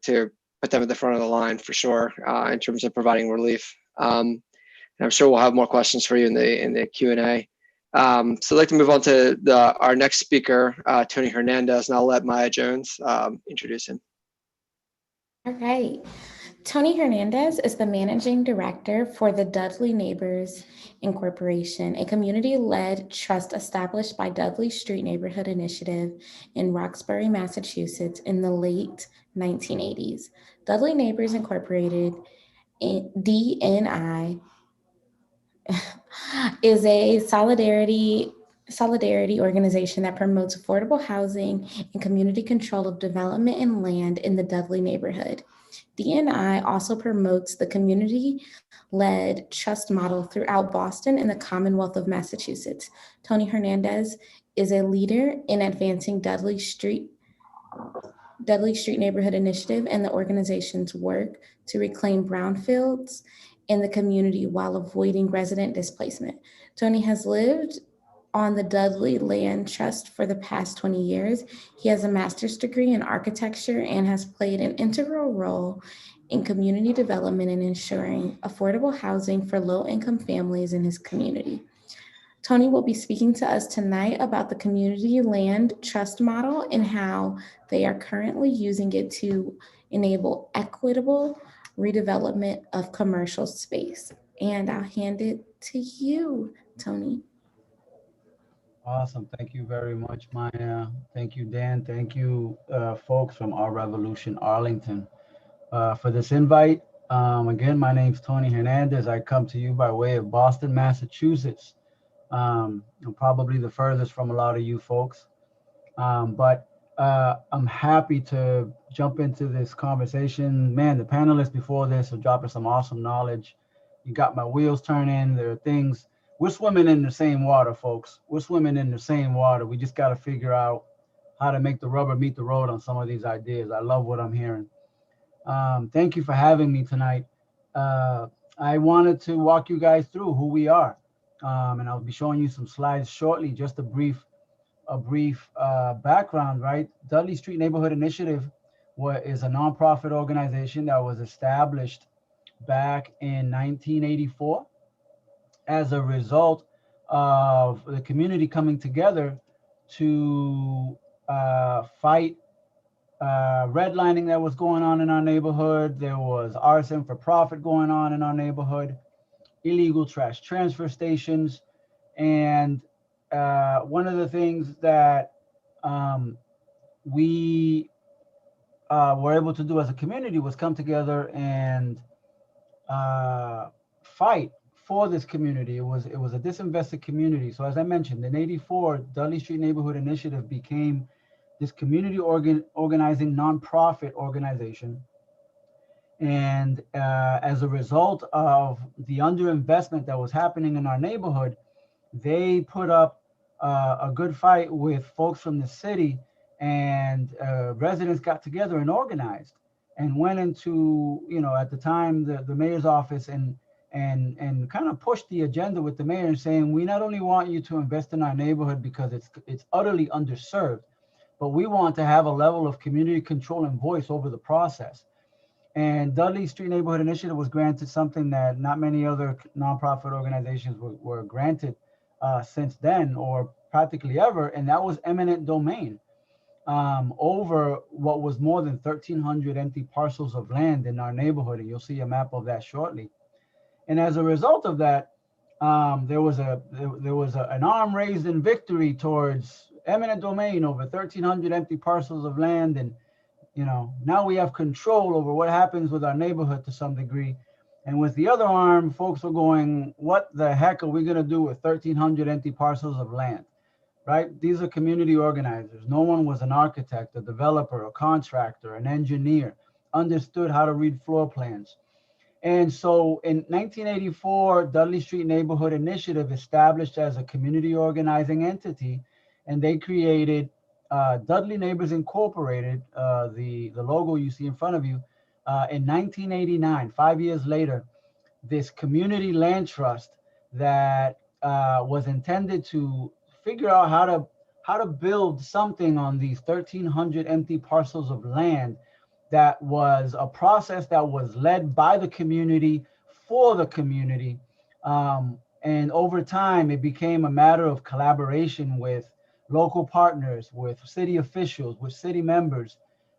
put them at the front of the line for sure in terms of providing relief. And I'm sure we'll have more questions for you in the Q&A. So I'd like to move on to our next speaker, Tony Hernandez, and I'll let Maya Jones introduce him. All right. Tony Hernandez is the managing director for the Dudley Neighbors Incorporation, a community-led trust established by Dudley Street Neighborhood Initiative in Roxbury, Massachusetts in the late 1980s. Dudley Neighbors Incorporated, DNI, is a solidarity organization that promotes affordable housing and community control of development and land in the Dudley neighborhood. DNI also promotes the community-led trust model throughout Boston and the Commonwealth of Massachusetts. Tony Hernandez is a leader in advancing Dudley Street Neighborhood Initiative and the organization's work to reclaim brownfields in the community while avoiding resident displacement. Tony has lived on the Dudley Land Trust for the past 20 years. He has a master's degree in architecture and has played an integral role in community development and ensuring affordable housing for low-income families in his community. Tony will be speaking to us tonight about the community land trust model and how they are currently using it to enable equitable redevelopment of commercial space. And I'll hand it to you, Tony. Awesome. Thank you very much, Maya. Thank you, Dan. Thank you, folks from Our Revolution Arlington, for this invite. Again, my name's Tony Hernandez. I come to you by way of Boston, Massachusetts. I'm probably the furthest from a lot of you folks. But I'm happy to jump into this conversation. Man, the panelists before this are dropping some awesome knowledge. You got my wheels turning. There are things. We're swimming in the same water, folks. We're swimming in the same water. We just got to figure out how to make the rubber meet the road on some of these ideas. I love what I'm hearing. Thank you for having me tonight. I wanted to walk you guys through who we are. And I'll be showing you some slides shortly, just a brief background, right? Dudley Street Neighborhood Initiative is a nonprofit organization that was established back in 1984 as a result of the community coming together to fight redlining that was going on in our neighborhood. There was arson for profit going on in our neighborhood, illegal trash transfer stations. And one of the things that we were able to do as a community was come together and fight for this community. It was a disinvested community. So as I mentioned, in '84, Dudley Street Neighborhood Initiative became this community organizing nonprofit organization. And as a result of the underinvestment that was happening in our neighborhood, they put up a good fight with folks from the city, and residents got together and organized and went into, at the time, the mayor's office and kind of pushed the agenda with the mayor and saying, we not only want you to invest in our neighborhood because it's utterly underserved, but we want to have a level of community control and voice over the process. And Dudley Street Neighborhood Initiative was granted something that not many other nonprofit organizations were granted since then, or practically ever, and that was eminent domain over what was more than 1,300 empty parcels of land in our neighborhood, and you'll see a map of that shortly. And as a result of that, there was an arm raised in victory towards eminent domain over 1,300 empty parcels of land, and now we have control over what happens with our neighborhood to some degree. And with the other arm, folks are going, what the heck are we going to do with 1,300 empty parcels of land, right? These are community organizers. No one was an architect, a developer, a contractor, an engineer, understood how to read floor plans. And so in 1984, Dudley Street Neighborhood Initiative established as a community organizing entity, and they created Dudley Neighbors Incorporated, the logo you see in front of you, in 1989, 5 years later, this community land trust that was intended to figure out how to build something on these 1,300 empty parcels of land. That was a process that was led by the community for the community. And over time, it became a matter of collaboration with local partners, with city officials, with city members,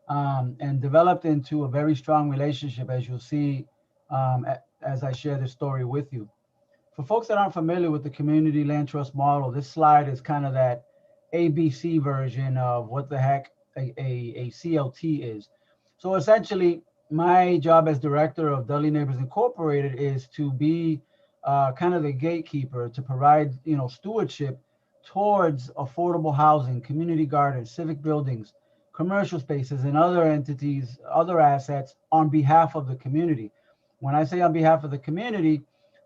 and developed into a very strong relationship, as you'll see as I share this story with you. For folks that aren't familiar with the community land trust model, this slide is kind of that ABC version of what the heck a CLT is. So essentially, my job as director of Dudley Neighbors Incorporated is to be kind of the gatekeeper, to provide stewardship towards affordable housing, community gardens, civic buildings, commercial spaces, and other entities, other assets on behalf of the community. When I say on behalf of the community,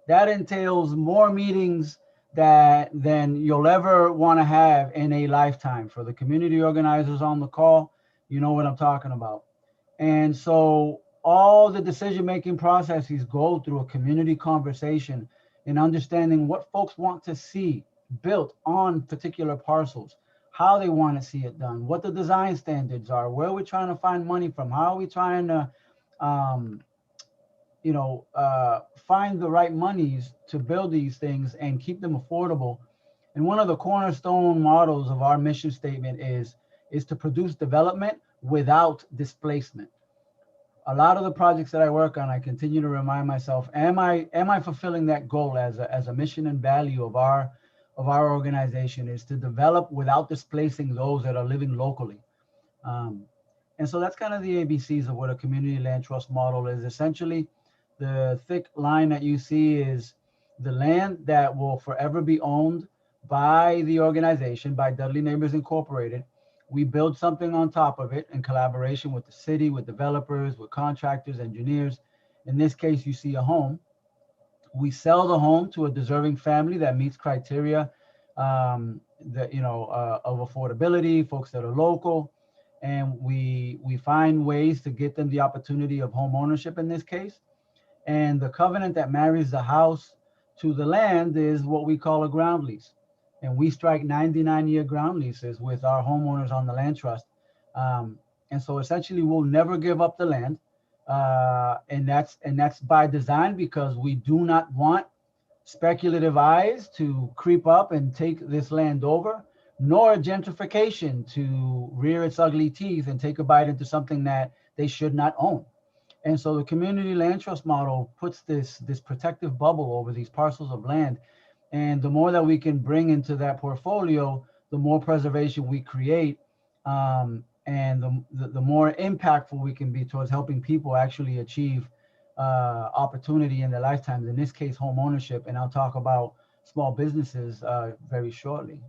that entails more meetings than you'll ever want to have in a lifetime. For the community organizers on the call, you know what I'm talking about. And so all the decision-making processes go through a community conversation and understanding what folks want to see built on particular parcels, how they want to see it done, what the design standards are, where we're trying to find money from, how are we trying to, find the right monies to build these things and keep them affordable. And one of the cornerstone models of our mission statement is to produce development without displacement. A lot of the projects that I work on, I continue to remind myself, am I fulfilling that goal as a mission and value of our organization, is to develop without displacing those that are living locally. And so that's kind of the ABCs of what a community land trust model is. Essentially, the thick line that you see is the land that will forever be owned by the organization, by Dudley Neighbors Incorporated. We build something on top of it in collaboration with the city, with developers, with contractors, engineers. In this case, you see a home. We sell the home to a deserving family that meets criteria of affordability, folks that are local, and we find ways to get them the opportunity of home ownership in this case. And the covenant that marries the house to the land is what we call a ground lease. And we strike 99-year ground leases with our homeowners on the land trust. And so essentially we'll never give up the land. And that's by design, because we do not want speculative eyes to creep up and take this land over. nor gentrification to rear its ugly teeth and take a bite into something that they should not own. And so the community land trust model puts this protective bubble over these parcels of land. And the more that we can bring into that portfolio, the more preservation we create, and the more impactful we can be towards helping people actually achieve opportunity in their lifetimes, in this case, home ownership. And I'll talk about small businesses very shortly.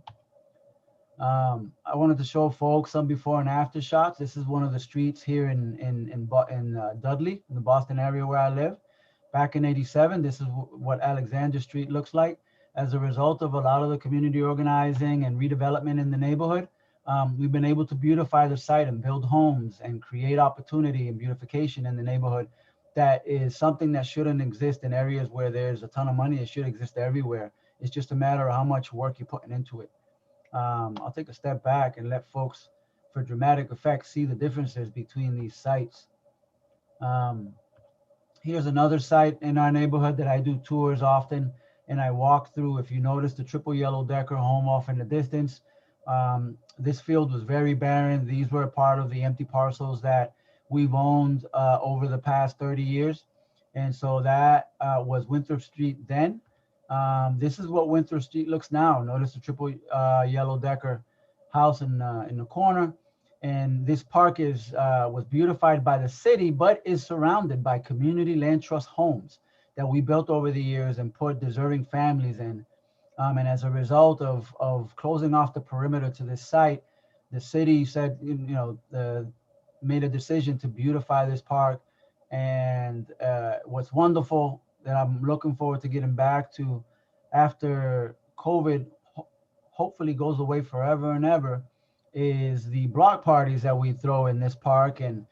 I wanted to show folks some before and after shots. This is one of the streets here in Dudley, in the Boston area where I live. Back in '87, this is what Alexander Street looks like. As a result of a lot of the community organizing and redevelopment in the neighborhood, we've been able to beautify the site and build homes and create opportunity and beautification in the neighborhood. That is something that shouldn't exist in areas where there's a ton of money. It should exist everywhere. It's just a matter of how much work you're putting into it. I'll take a step back and let folks, for dramatic effect, see the differences between these sites. Here's another site in our neighborhood that I do tours often, and I walk through. If you notice the triple yellow decker home off in the distance, this field was very barren. These were part of the empty parcels that we've owned over the past 30 years. And so that was Winthrop Street then. This is what Winthrop Street looks now. Notice the triple yellow decker house in the corner. And this park was beautified by the city, but is surrounded by community land trust homes that we built over the years and put deserving families in. And as a result of closing off the perimeter to this site, the city said, made a decision to beautify this park. And what's wonderful that I'm looking forward to getting back to after COVID hopefully goes away forever and ever is the block parties that we throw in this park. And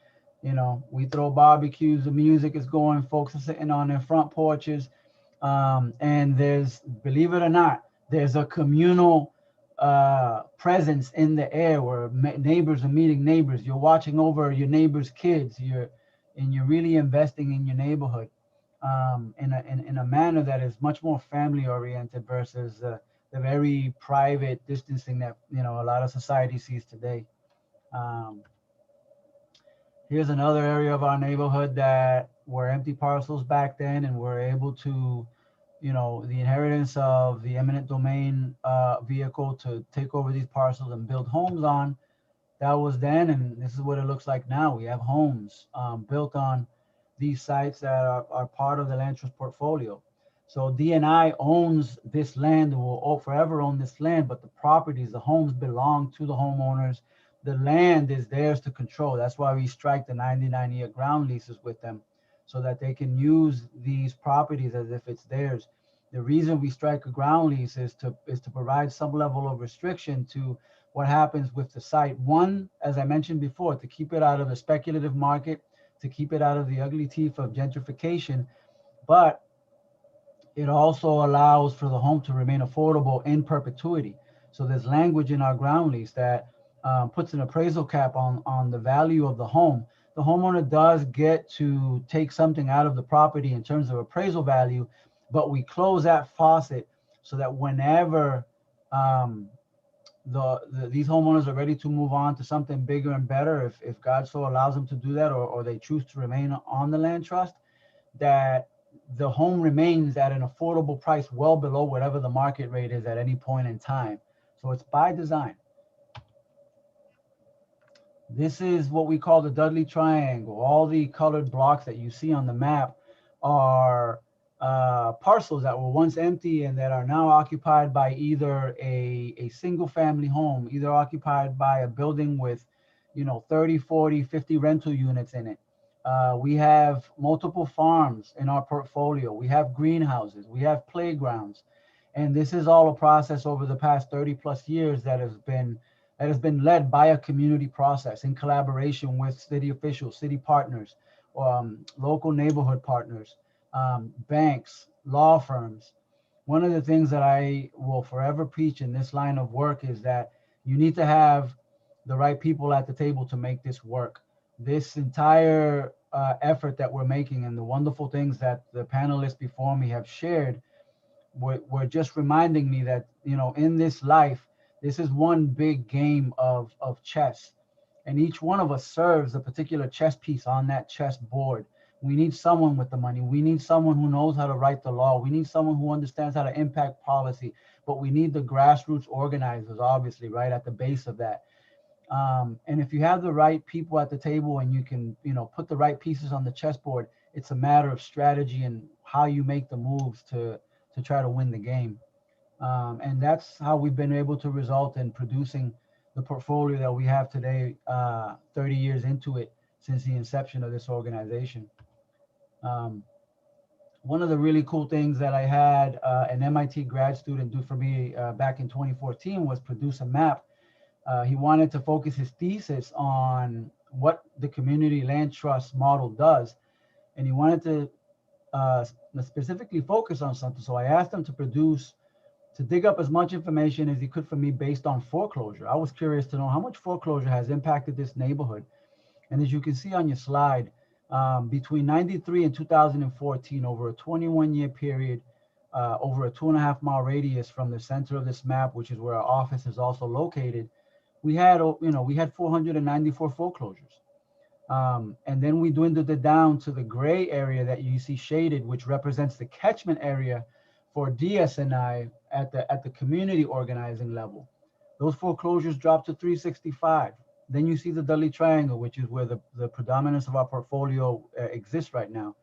we throw barbecues, the music is going, folks are sitting on their front porches, and there's, believe it or not, there's a communal presence in the air where neighbors are meeting neighbors. You're watching over your neighbors' kids. You're really investing in your neighborhood in a manner that is much more family oriented versus the very private distancing that a lot of society sees today. Here's another area of our neighborhood that were empty parcels back then, and we're able to, the inheritance of the eminent domain vehicle to take over these parcels and build homes on. That was then, and this is what it looks like now. We have homes built on these sites that are part of the land trust portfolio. So DNI owns this land and will forever own this land, but the properties, the homes belong to the homeowners. The land is theirs to control. That's why we strike the 99-year ground leases with them, so that they can use these properties as if it's theirs. The reason we strike a ground lease is to provide some level of restriction to what happens with the site. One, as I mentioned before, to keep it out of the speculative market, to keep it out of the ugly teeth of gentrification, but it also allows for the home to remain affordable in perpetuity. So there's language in our ground lease that puts an appraisal cap on the value of the home. The homeowner does get to take something out of the property in terms of appraisal value, but we close that faucet so that whenever these homeowners are ready to move on to something bigger and better, if God so allows them to do that, or they choose to remain on the land trust, that the home remains at an affordable price well below whatever the market rate is at any point in time. So it's by design. This is what we call the Dudley Triangle. All the colored blocks that you see on the map are parcels that were once empty and that are now occupied by either a single family home, either occupied by a building with 30, 40, 50 rental units in it. We have multiple farms in our portfolio. We have greenhouses, we have playgrounds. And this is all a process over the past 30 plus years that has been led by a community process in collaboration with city officials, city partners, local neighborhood partners, banks, law firms. One of the things that I will forever preach in this line of work is that you need to have the right people at the table to make this work. This entire effort that we're making and the wonderful things that the panelists before me have shared were just reminding me that, in this life, This is one big game of chess, and each one of us serves a particular chess piece on that chess board. We need someone with the money. We need someone who knows how to write the law. We need someone who understands how to impact policy, but we need the grassroots organizers, obviously, right at the base of that. And if you have the right people at the table and you can, put the right pieces on the chessboard, it's a matter of strategy and how you make the moves to try to win the game. And that's how we've been able to result in producing the portfolio that we have today, 30 years into it, since the inception of this organization. One of the really cool things that I had an MIT grad student do for me back in 2014 was produce a map. He wanted to focus his thesis on what the community land trust model does, and he wanted to specifically focus on something. So I asked him to dig up as much information as he could for me based on foreclosure. I was curious to know how much foreclosure has impacted this neighborhood. And as you can see on your slide, between 93 and 2014, over a 21-year period, over a 2.5-mile radius from the center of this map, which is where our office is also located, we had 494 foreclosures. And then we dwindled it down to the gray area that you see shaded, which represents the catchment area for DSNI at the community organizing level. Those foreclosures dropped to 365. Then you see the Dudley Triangle, which is where the predominance of our portfolio exists right now.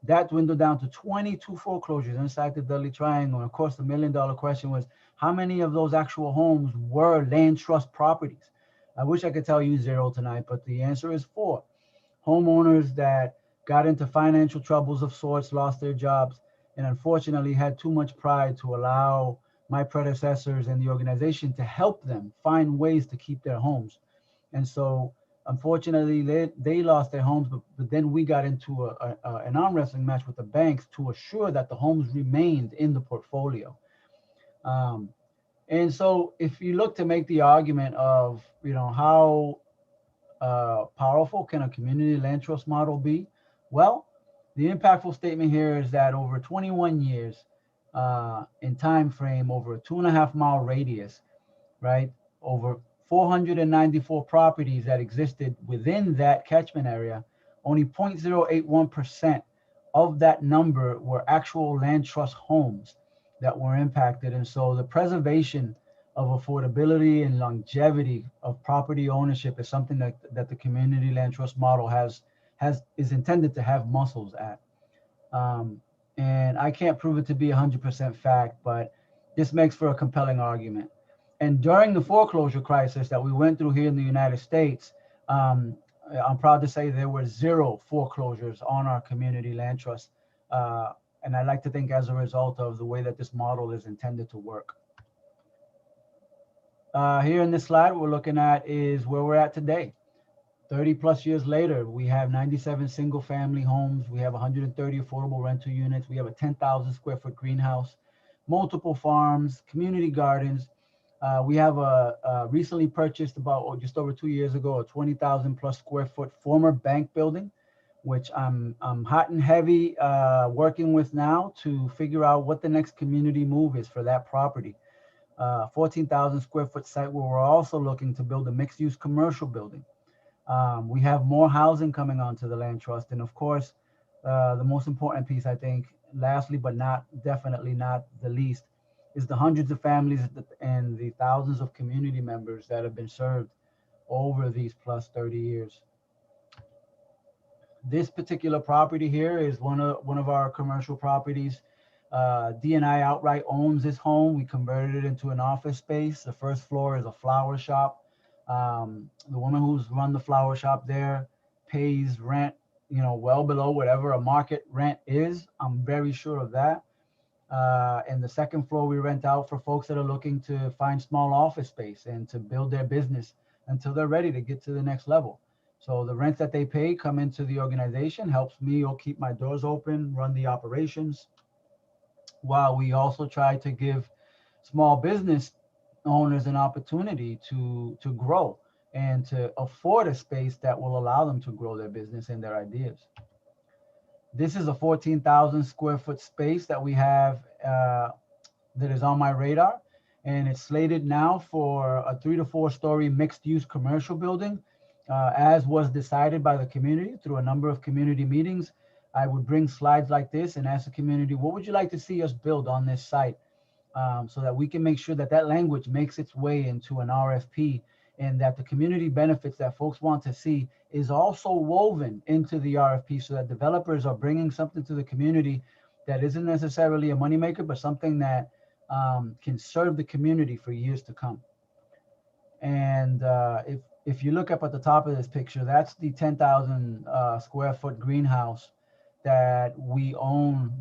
That dwindled down to 22 foreclosures inside the Dudley Triangle. And of course, the $1 million question was, how many of those actual homes were land trust properties? I wish I could tell you 0 tonight, but the answer is 4. Homeowners that got into financial troubles of sorts, lost their jobs, and unfortunately had too much pride to allow my predecessors and the organization to help them find ways to keep their homes. And so unfortunately they lost their homes, but then we got into an arm wrestling match with the banks to assure that the homes remained in the portfolio. And so if you look to make the argument of, how powerful can a community land trust model be? Well, the impactful statement here is that over 21 years in time frame, over a 2.5-mile radius, right, over 494 properties that existed within that catchment area, only 0.081% of that number were actual land trust homes that were impacted. And so the preservation of affordability and longevity of property ownership is something that the community land trust model is intended to have muscles at. And I can't prove it to be 100% fact, but this makes for a compelling argument. And during the foreclosure crisis that we went through here in the United States, I'm proud to say there were 0 foreclosures on our community land trust. And I like to think as a result of the way that this model is intended to work. Here in this slide, what we're looking at is where we're at today. 30 plus years later, we have 97 single family homes. We have 130 affordable rental units. We have a 10,000 square foot greenhouse, multiple farms, community gardens. We have a recently purchased about just over 2 years ago, a 20,000 plus square foot former bank building, which I'm hot and heavy working with now to figure out what the next community move is for that property. 14,000 square foot site where we're also looking to build a mixed use commercial building. We have more housing coming onto the land trust. And of course, the most important piece, I think, lastly, but definitely not the least, is the hundreds of families and the thousands of community members that have been served over these plus 30 years. This particular property here is one of our commercial properties. D&I outright owns this home. We converted it into an office space. The first floor is a flower shop. The woman who's run the flower shop there pays rent, well below whatever a market rent is. I'm very sure of that. And the second floor we rent out for folks that are looking to find small office space and to build their business until they're ready to get to the next level. So the rent that they pay come into the organization, helps me keep my doors open, run the operations, while we also try to give small business owners an opportunity to grow and to afford a space that will allow them to grow their business and their ideas. This is a 14,000 square foot space that we have that is on my radar. and it's slated now for a 3 to 4 story mixed use commercial building, as was decided by the community through a number of community meetings. I would bring slides like this and ask the community, what would you like to see us build on this site? So that we can make sure that that language makes its way into an RFP, and that the community benefits that folks want to see is also woven into the RFP, so that developers are bringing something to the community that isn't necessarily a moneymaker, but something that can serve the community for years to come. And if you look up at the top of this picture, that's the 10,000 square foot greenhouse that we own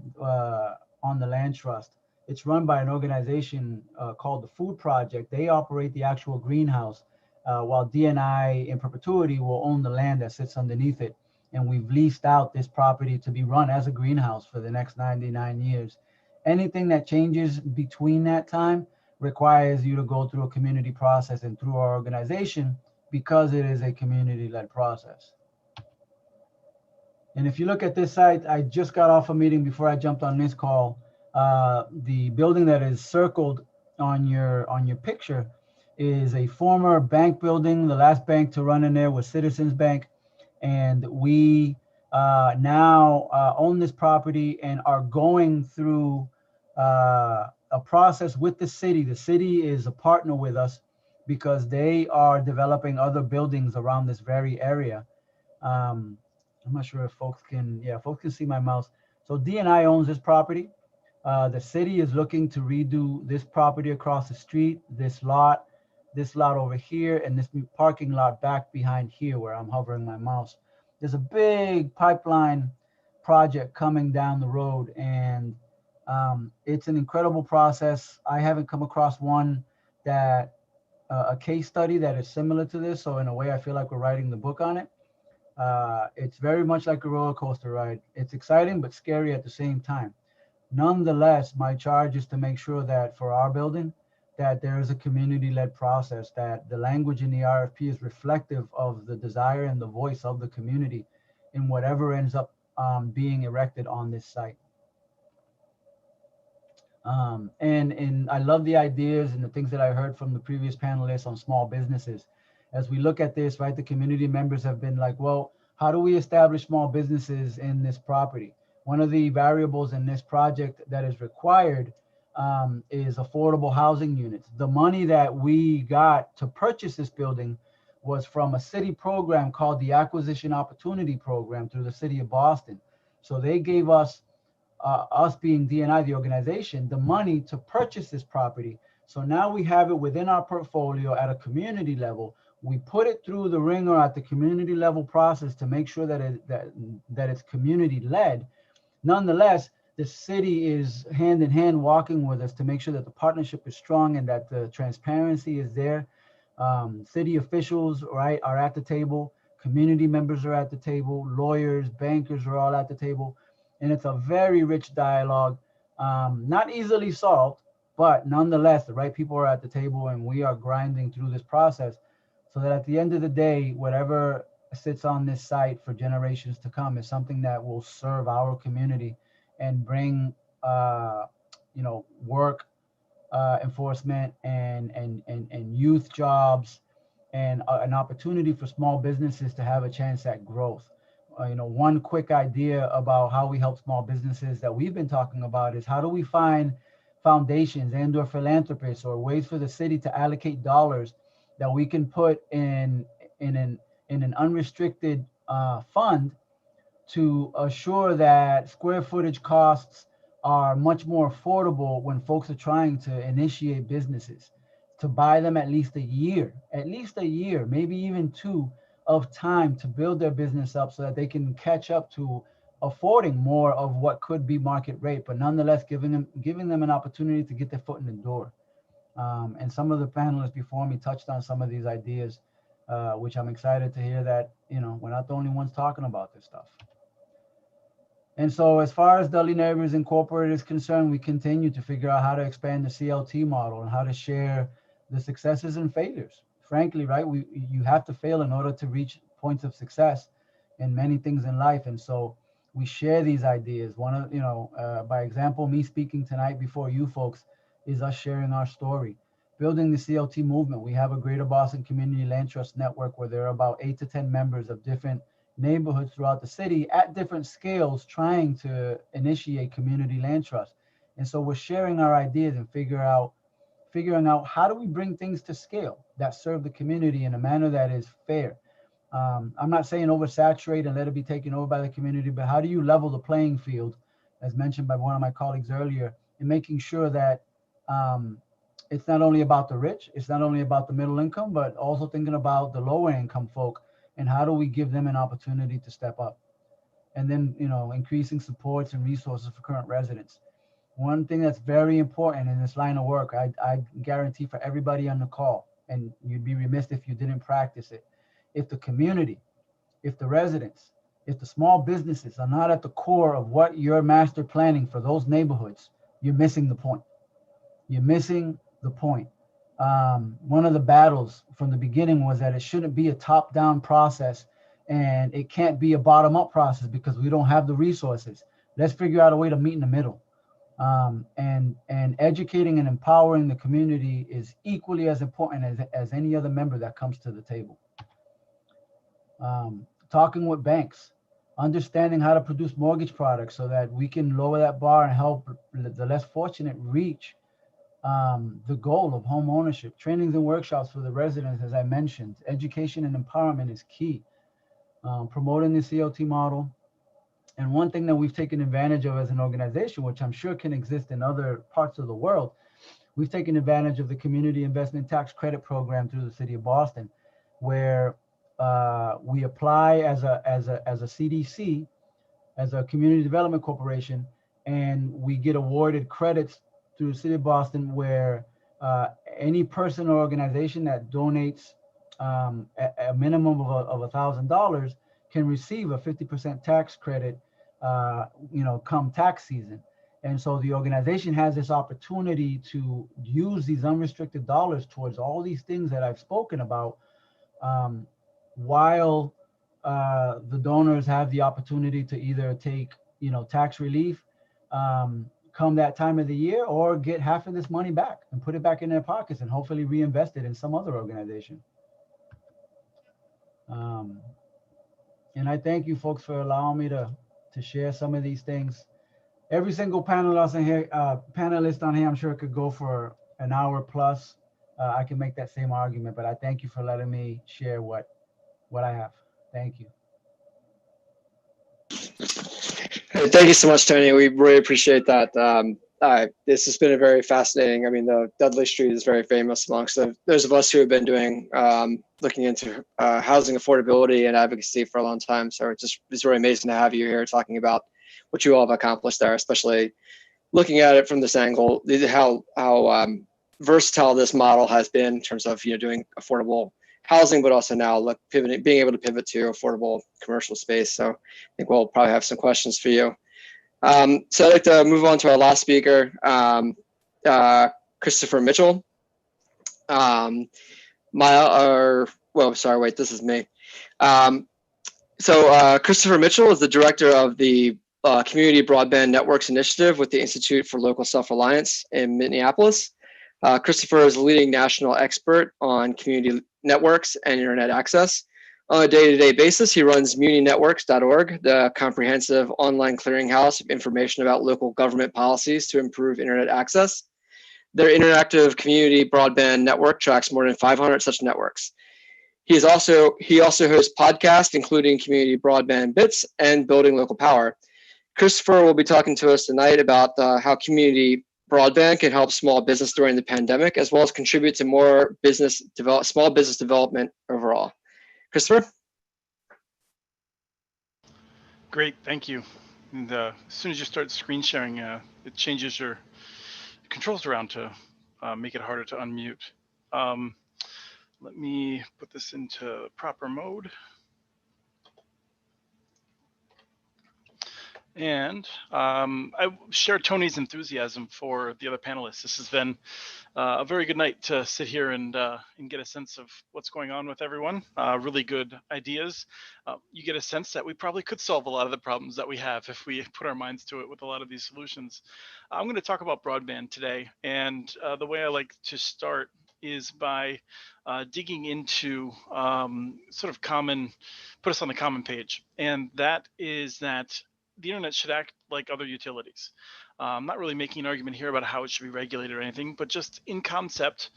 on the land trust. It's run by an organization called the Food Project. They operate the actual greenhouse, while DNI in perpetuity will own the land that sits underneath it. And we've leased out this property to be run as a greenhouse for the next 99 years. Anything that changes between that time requires you to go through a community process and through our organization, because it is a community-led process. And if you look at this site, I just got off a meeting before I jumped on this call. The building that is circled on your picture is a former bank building. The last bank to run in there was Citizens Bank, and we now own this property and are going through a process with the city. The city is a partner with us because they are developing other buildings around this very area. I'm not sure if folks can see my mouse. So DNI owns this property. The city is looking to redo this property across the street, this lot over here, and this new parking lot back behind here where I'm hovering my mouse. There's a big pipeline project coming down the road, and it's an incredible process. I haven't come across one that a case study that is similar to this. So in a way, I feel like we're writing the book on it. It's very much like a roller coaster ride. It's exciting, but scary at the same time. Nonetheless, my charge is to make sure that for our building, that there is a community-led process, that the language in the RFP is reflective of the desire and the voice of the community in whatever ends up being erected on this site. And I love the ideas and the things that I heard from the previous panelists on small businesses. As we look at this, right, the community members have been like, well, how do we establish small businesses in this property? One of the variables in this project that is required is affordable housing units. The money that we got to purchase this building was from a city program called the Acquisition Opportunity Program through the city of Boston. So they gave us, us being DNI, the organization, the money to purchase this property. So now we have it within our portfolio at a community level. We put it through the ringer at the community level process to make sure that it's community led. Nonetheless, the city is hand in hand walking with us to make sure that the partnership is strong and that the transparency is there. City officials, right, are at the table. Community members are at the table. Lawyers, bankers are all at the table. And it's a very rich dialogue, not easily solved, but nonetheless, the right people are at the table and we are grinding through this process so that at the end of the day, whatever sits on this site for generations to come is something that will serve our community and bring, work enforcement and youth jobs and an opportunity for small businesses to have a chance at growth. One quick idea about how we help small businesses that we've been talking about is how do we find foundations and/or philanthropists or ways for the city to allocate dollars that we can put in an unrestricted fund to assure that square footage costs are much more affordable when folks are trying to initiate businesses, to buy them at least a year, maybe even 2 of time to build their business up so that they can catch up to affording more of what could be market rate, but nonetheless giving them an opportunity to get their foot in the door. And some of the panelists before me touched on some of these ideas, which I'm excited to hear that, we're not the only ones talking about this stuff. And so as far as Dudley Neighbors Incorporated is concerned, we continue to figure out how to expand the CLT model and how to share the successes and failures. Frankly, right, you have to fail in order to reach points of success in many things in life. And so we share these ideas. One of, by example, me speaking tonight before you folks is us sharing our story. building the CLT movement. We have a Greater Boston Community Land Trust Network where there are about 8 to 10 members of different neighborhoods throughout the city at different scales trying to initiate community land trust. And so we're sharing our ideas and figuring out how do we bring things to scale that serve the community in a manner that is fair. I'm not saying oversaturate and let it be taken over by the community, but how do you level the playing field, as mentioned by one of my colleagues earlier, in making sure that it's not only about the rich, it's not only about the middle income, but also thinking about the lower income folk and how do we give them an opportunity to step up? And then, increasing supports and resources for current residents. One thing that's very important in this line of work, I guarantee for everybody on the call, and you'd be remiss if you didn't practice it. If the community, if the residents, if the small businesses are not at the core of what you're master planning for those neighborhoods, you're missing the point. You're missing the point. One of the battles from the beginning was that it shouldn't be a top-down process and it can't be a bottom-up process because we don't have the resources. Let's figure out a way to meet in the middle. And educating and empowering the community is equally as important as any other member that comes to the table. Talking with banks, understanding how to produce mortgage products so that we can lower that bar and help the less fortunate reach the goal of home ownership. Trainings and workshops for the residents, as I mentioned. Education and empowerment is key. Promoting the CLT model. And one thing that we've taken advantage of as an organization, which I'm sure can exist in other parts of the world, we've taken advantage of the Community Investment Tax Credit Program through the City of Boston, where we apply as a CDC, as a Community Development Corporation, and we get awarded credits through the City of Boston where any person or organization that donates a minimum of $1,000 can receive a 50% tax credit, come tax season. And so the organization has this opportunity to use these unrestricted dollars towards all these things that I've spoken about, while the donors have the opportunity to either take, tax relief come that time of the year, or get half of this money back and put it back in their pockets and hopefully reinvest it in some other organization. And I thank you folks for allowing me to share some of these things. Every single panelist on here, I'm sure could go for an hour plus. I can make that same argument, but I thank you for letting me share what I have. Thank you. Thank you so much, Tony. We really appreciate that. This has been a very fascinating. I mean, the Dudley Street is very famous amongst those of us who have been doing looking into housing affordability and advocacy for a long time. So it's really amazing to have you here talking about what you all have accomplished there, especially looking at it from this angle, how versatile this model has been in terms of doing affordable housing, but also now being able to pivot to affordable commercial space. So I think we'll probably have some questions for you. So I'd like to move on to our last speaker, Christopher Mitchell. This is me. So Christopher Mitchell is the director of the Community Broadband Networks Initiative with the Institute for Local Self-Reliance in Minneapolis. Christopher is a leading national expert on community networks and internet access. On a day-to-day basis, he runs muninetworks.org, the comprehensive online clearinghouse of information about local government policies to improve internet access. Their interactive community broadband network tracks more than 500 such networks. He also hosts podcasts, including Community Broadband Bits and Building Local Power. Christopher will be talking to us tonight about how community broadband can help small business during the pandemic, as well as contribute to more small business development overall. Christopher? Great, thank you. And as soon as you start screen sharing, it changes your controls around to make it harder to unmute. Let me put this into proper mode. And I share Tony's enthusiasm for the other panelists. This has been a very good night to sit here and get a sense of what's going on with everyone. Really good ideas. You get a sense that we probably could solve a lot of the problems that we have if we put our minds to it with a lot of these solutions. I'm going to talk about broadband today, and the way I like to start is by digging into sort of put us on the common page. And that is that the internet should act like other utilities. I'm not really making an argument here about how it should be regulated or anything, but just in concept,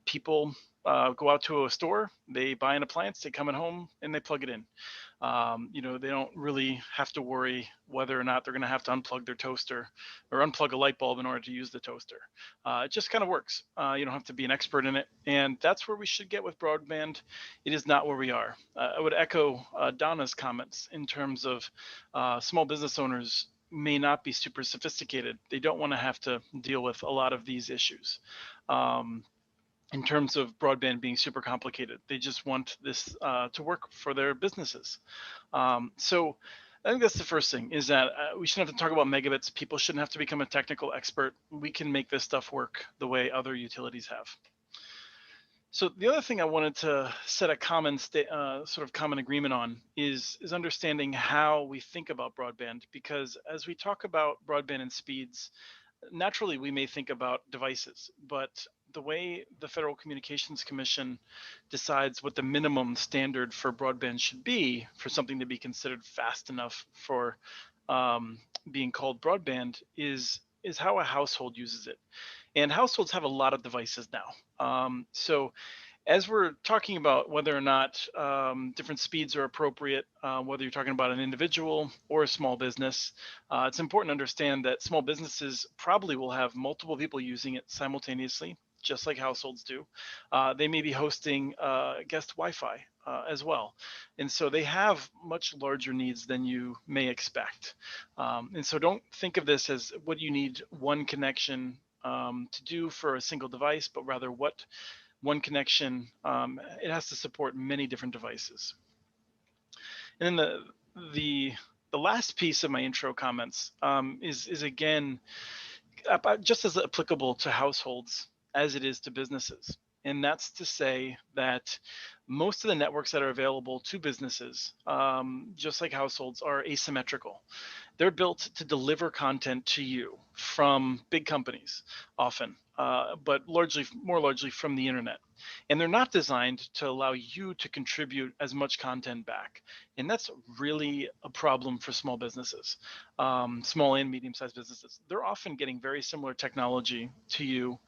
people go out to a store, they buy an appliance, they come at home and they plug it in. They don't really have to worry whether or not they're going to have to unplug their toaster or unplug a light bulb in order to use the toaster. It just kind of works. You don't have to be an expert in it. And that's where we should get with broadband. It is not where we are. I would echo Donna's comments in terms of small business owners may not be super sophisticated. They don't want to have to deal with a lot of these issues. In terms of broadband being super complicated. They just want this to work for their businesses. So I think that's the first thing, is that we shouldn't have to talk about megabits. People shouldn't have to become a technical expert. We can make this stuff work the way other utilities have. So the other thing I wanted to set a common sort of common agreement on is understanding how we think about broadband, because as we talk about broadband and speeds, naturally we may think about devices, but the way the Federal Communications Commission decides what the minimum standard for broadband should be for something to be considered fast enough for being called broadband is how a household uses it. And households have a lot of devices now. So as we're talking about whether or not different speeds are appropriate, whether you're talking about an individual or a small business, it's important to understand that small businesses probably will have multiple people using it simultaneously, just like households do. They may be hosting guest Wi-Fi as well. And so they have much larger needs than you may expect. And so don't think of this as what you need one connection to do for a single device, but rather what one connection, it has to support many different devices. And then the last piece of my intro comments is again, just as applicable to households as it is to businesses. And that's to say that most of the networks that are available to businesses, just like households, are asymmetrical. They're built to deliver content to you from big companies often, but more largely from the internet. And they're not designed to allow you to contribute as much content back. And that's really a problem for small businesses, small and medium-sized businesses. They're often getting very similar technology to you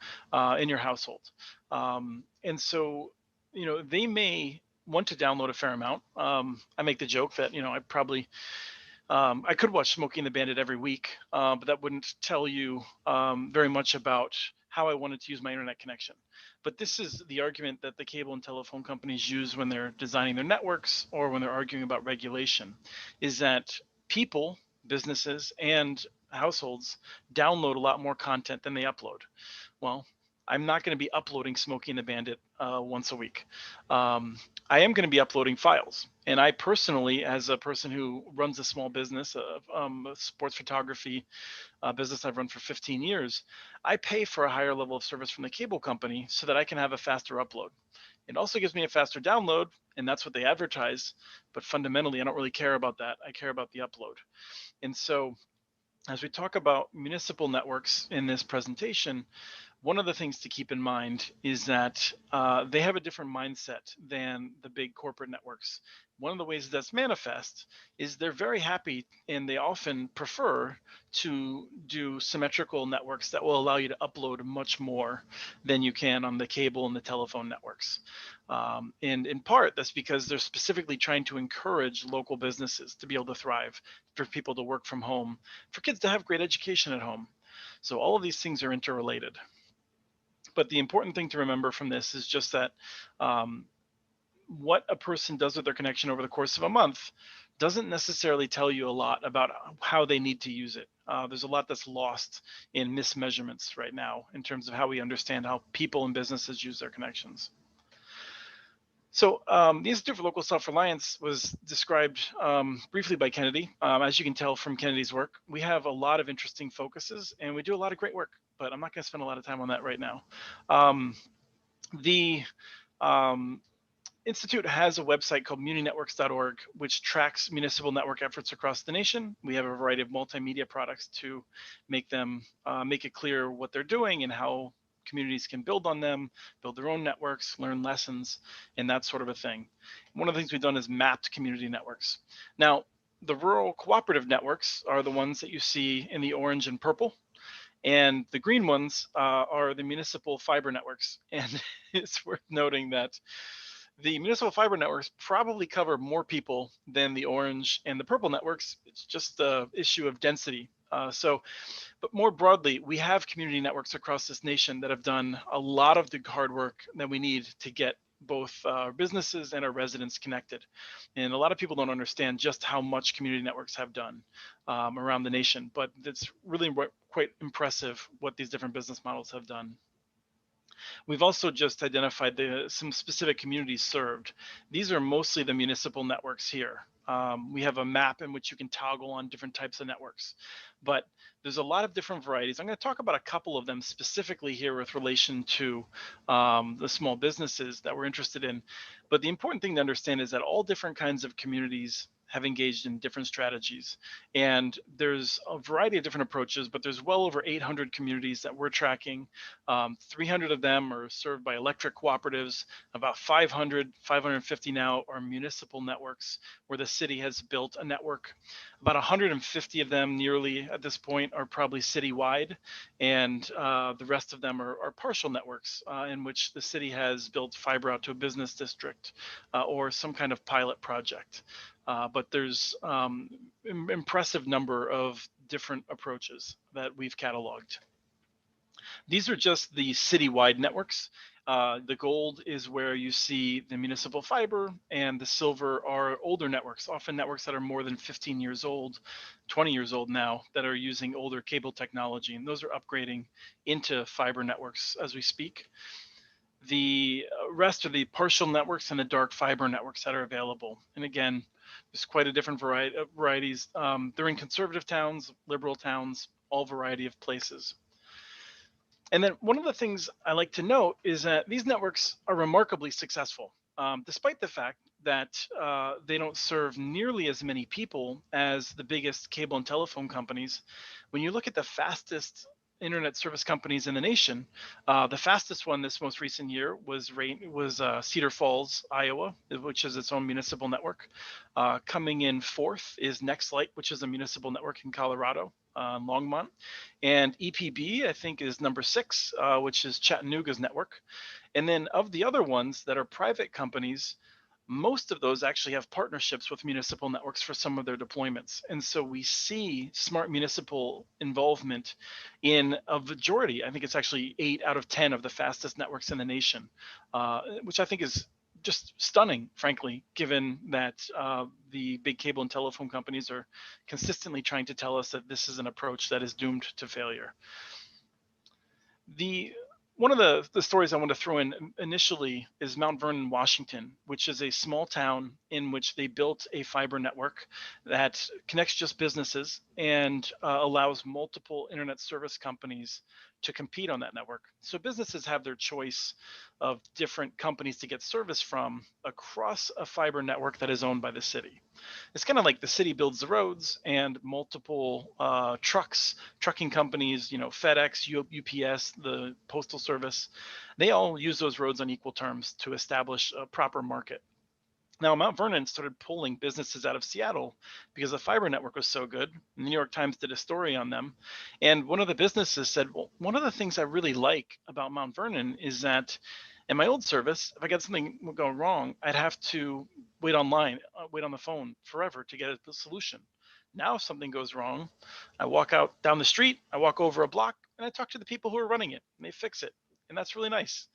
in your household. And so, they may want to download a fair amount. I make the joke that, I could watch Smokey and the Bandit every week, but that wouldn't tell you very much about how I wanted to use my internet connection. But this is the argument that the cable and telephone companies use when they're designing their networks or when they're arguing about regulation, is that people, businesses, and households download a lot more content than they upload. Well, I'm not going to be uploading Smokey and the Bandit once a week. I am going to be uploading files. And I personally, as a person who runs a small business, a sports photography business I've run for 15 years, I pay for a higher level of service from the cable company so that I can have a faster upload. It also gives me a faster download, and that's what they advertise. But fundamentally, I don't really care about that. I care about the upload. And so as we talk about municipal networks in this presentation, one of the things to keep in mind is that they have a different mindset than the big corporate networks. One of the ways that's manifest is they're very happy and they often prefer to do symmetrical networks that will allow you to upload much more than you can on the cable and the telephone networks. And in part, that's because they're specifically trying to encourage local businesses to be able to thrive, for people to work from home, for kids to have great education at home. So all of these things are interrelated. But the important thing to remember from this is just that what a person does with their connection over the course of a month doesn't necessarily tell you a lot about how they need to use it. There's a lot that's lost in mismeasurements right now in terms of how we understand how people and businesses use their connections. So the Institute for Local Self-Reliance was described briefly by Kennedy. As you can tell from Kennedy's work, we have a lot of interesting focuses and we do a lot of great work, but I'm not going to spend a lot of time on that right now. The Institute has a website called muninetworks.org, which tracks municipal network efforts across the nation. We have a variety of multimedia products to make it clear what they're doing and how communities can build on them, build their own networks, learn lessons, and that sort of a thing. One of the things we've done is mapped community networks. Now, the rural cooperative networks are the ones that you see in the orange and purple. And the green ones are the municipal fiber networks. And it's worth noting that the municipal fiber networks probably cover more people than the orange and the purple networks. It's just the issue of density. But more broadly, we have community networks across this nation that have done a lot of the hard work that we need to get both our businesses and our residents connected. And a lot of people don't understand just how much community networks have done around the nation, but it's really quite impressive what these different business models have done. We've also just identified some specific communities served. These are mostly the municipal networks here. We have a map in which you can toggle on different types of networks, but there's a lot of different varieties. I'm going to talk about a couple of them specifically here with relation to the small businesses that we're interested in. But the important thing to understand is that all different kinds of communities have engaged in different strategies. And there's a variety of different approaches, but there's well over 800 communities that we're tracking. 300 of them are served by electric cooperatives. About 550 now are municipal networks where the city has built a network. About 150 of them nearly at this point are probably citywide. And the rest of them are partial networks in which the city has built fiber out to a business district or some kind of pilot project. But there's impressive number of different approaches that we've cataloged. These are just the citywide networks. The gold is where you see the municipal fiber, and the silver are older networks, often networks that are more than 15 years old, 20 years old now, that are using older cable technology, and those are upgrading into fiber networks as we speak. The rest are the partial networks and the dark fiber networks that are available. And again, there's quite a different variety of varieties. They're in conservative towns, liberal towns, all variety of places. And then one of the things I like to note is that these networks are remarkably successful, despite the fact that they don't serve nearly as many people as the biggest cable and telephone companies. When you look at the fastest internet service companies in the nation, the fastest one this most recent year was Cedar Falls, Iowa, which is its own municipal network. Coming in fourth is NextLight, which is a municipal network in Colorado, Longmont. And EPB, I think, is number 6, which is Chattanooga's network. And then of the other ones that are private companies, most of those actually have partnerships with municipal networks for some of their deployments. And so we see smart municipal involvement in a majority. I think it's actually 8 out of 10 of the fastest networks in the nation, which I think is just stunning, frankly, given that the big cable and telephone companies are consistently trying to tell us that this is an approach that is doomed to failure. One of the stories I want to throw in initially is Mount Vernon, Washington, which is a small town in which they built a fiber network that connects just businesses and allows multiple internet service companies to compete on that network. So businesses have their choice of different companies to get service from across a fiber network that is owned by the city. It's kind of like the city builds the roads and multiple trucking companies, FedEx, UPS, the Postal Service, they all use those roads on equal terms to establish a proper market. Now, Mount Vernon started pulling businesses out of Seattle because the fiber network was so good. The New York Times did a story on them. And one of the businesses said, well, one of the things I really like about Mount Vernon is that in my old service, if I got something going wrong, I'd have to wait online, wait on the phone forever to get a solution. Now, if something goes wrong, I walk out down the street, I walk over a block, and I talk to the people who are running it, and they fix it. And that's really nice.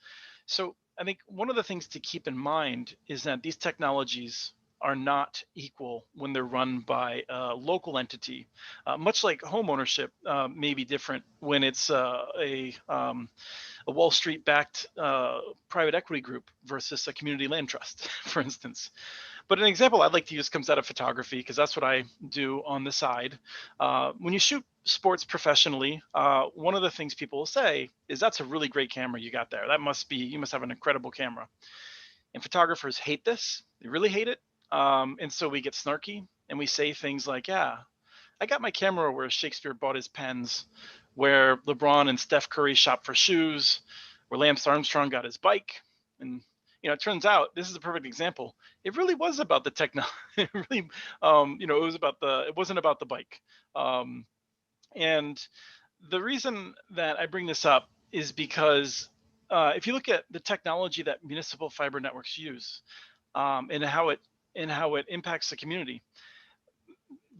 So I think one of the things to keep in mind is that these technologies are not equal when they're run by a local entity. Much like home ownership may be different when it's a Wall Street-backed private equity group versus a community land trust, for instance. But an example I'd like to use comes out of photography, because that's what I do on the side. When you shoot sports professionally, one of the things people will say is, that's a really great camera you got there. You must have an incredible camera. And photographers hate this. They really hate it. And so we get snarky and we say things like, yeah, I got my camera where Shakespeare bought his pens, where LeBron and Steph Curry shop for shoes, where Lance Armstrong got his bike. And it turns out this is a perfect example. It really was about the technology. It really, it wasn't about the bike. And the reason that I bring this up is because if you look at the technology that municipal fiber networks use, and how it impacts the community,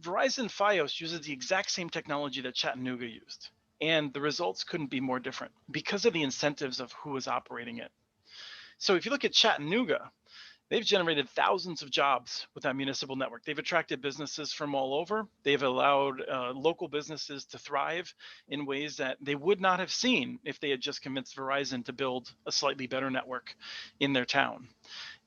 Verizon Fios uses the exact same technology that Chattanooga used, and the results couldn't be more different because of the incentives of who is operating it. So if you look at Chattanooga, they've generated thousands of jobs with that municipal network. They've attracted businesses from all over. They've allowed local businesses to thrive in ways that they would not have seen if they had just convinced Verizon to build a slightly better network in their town.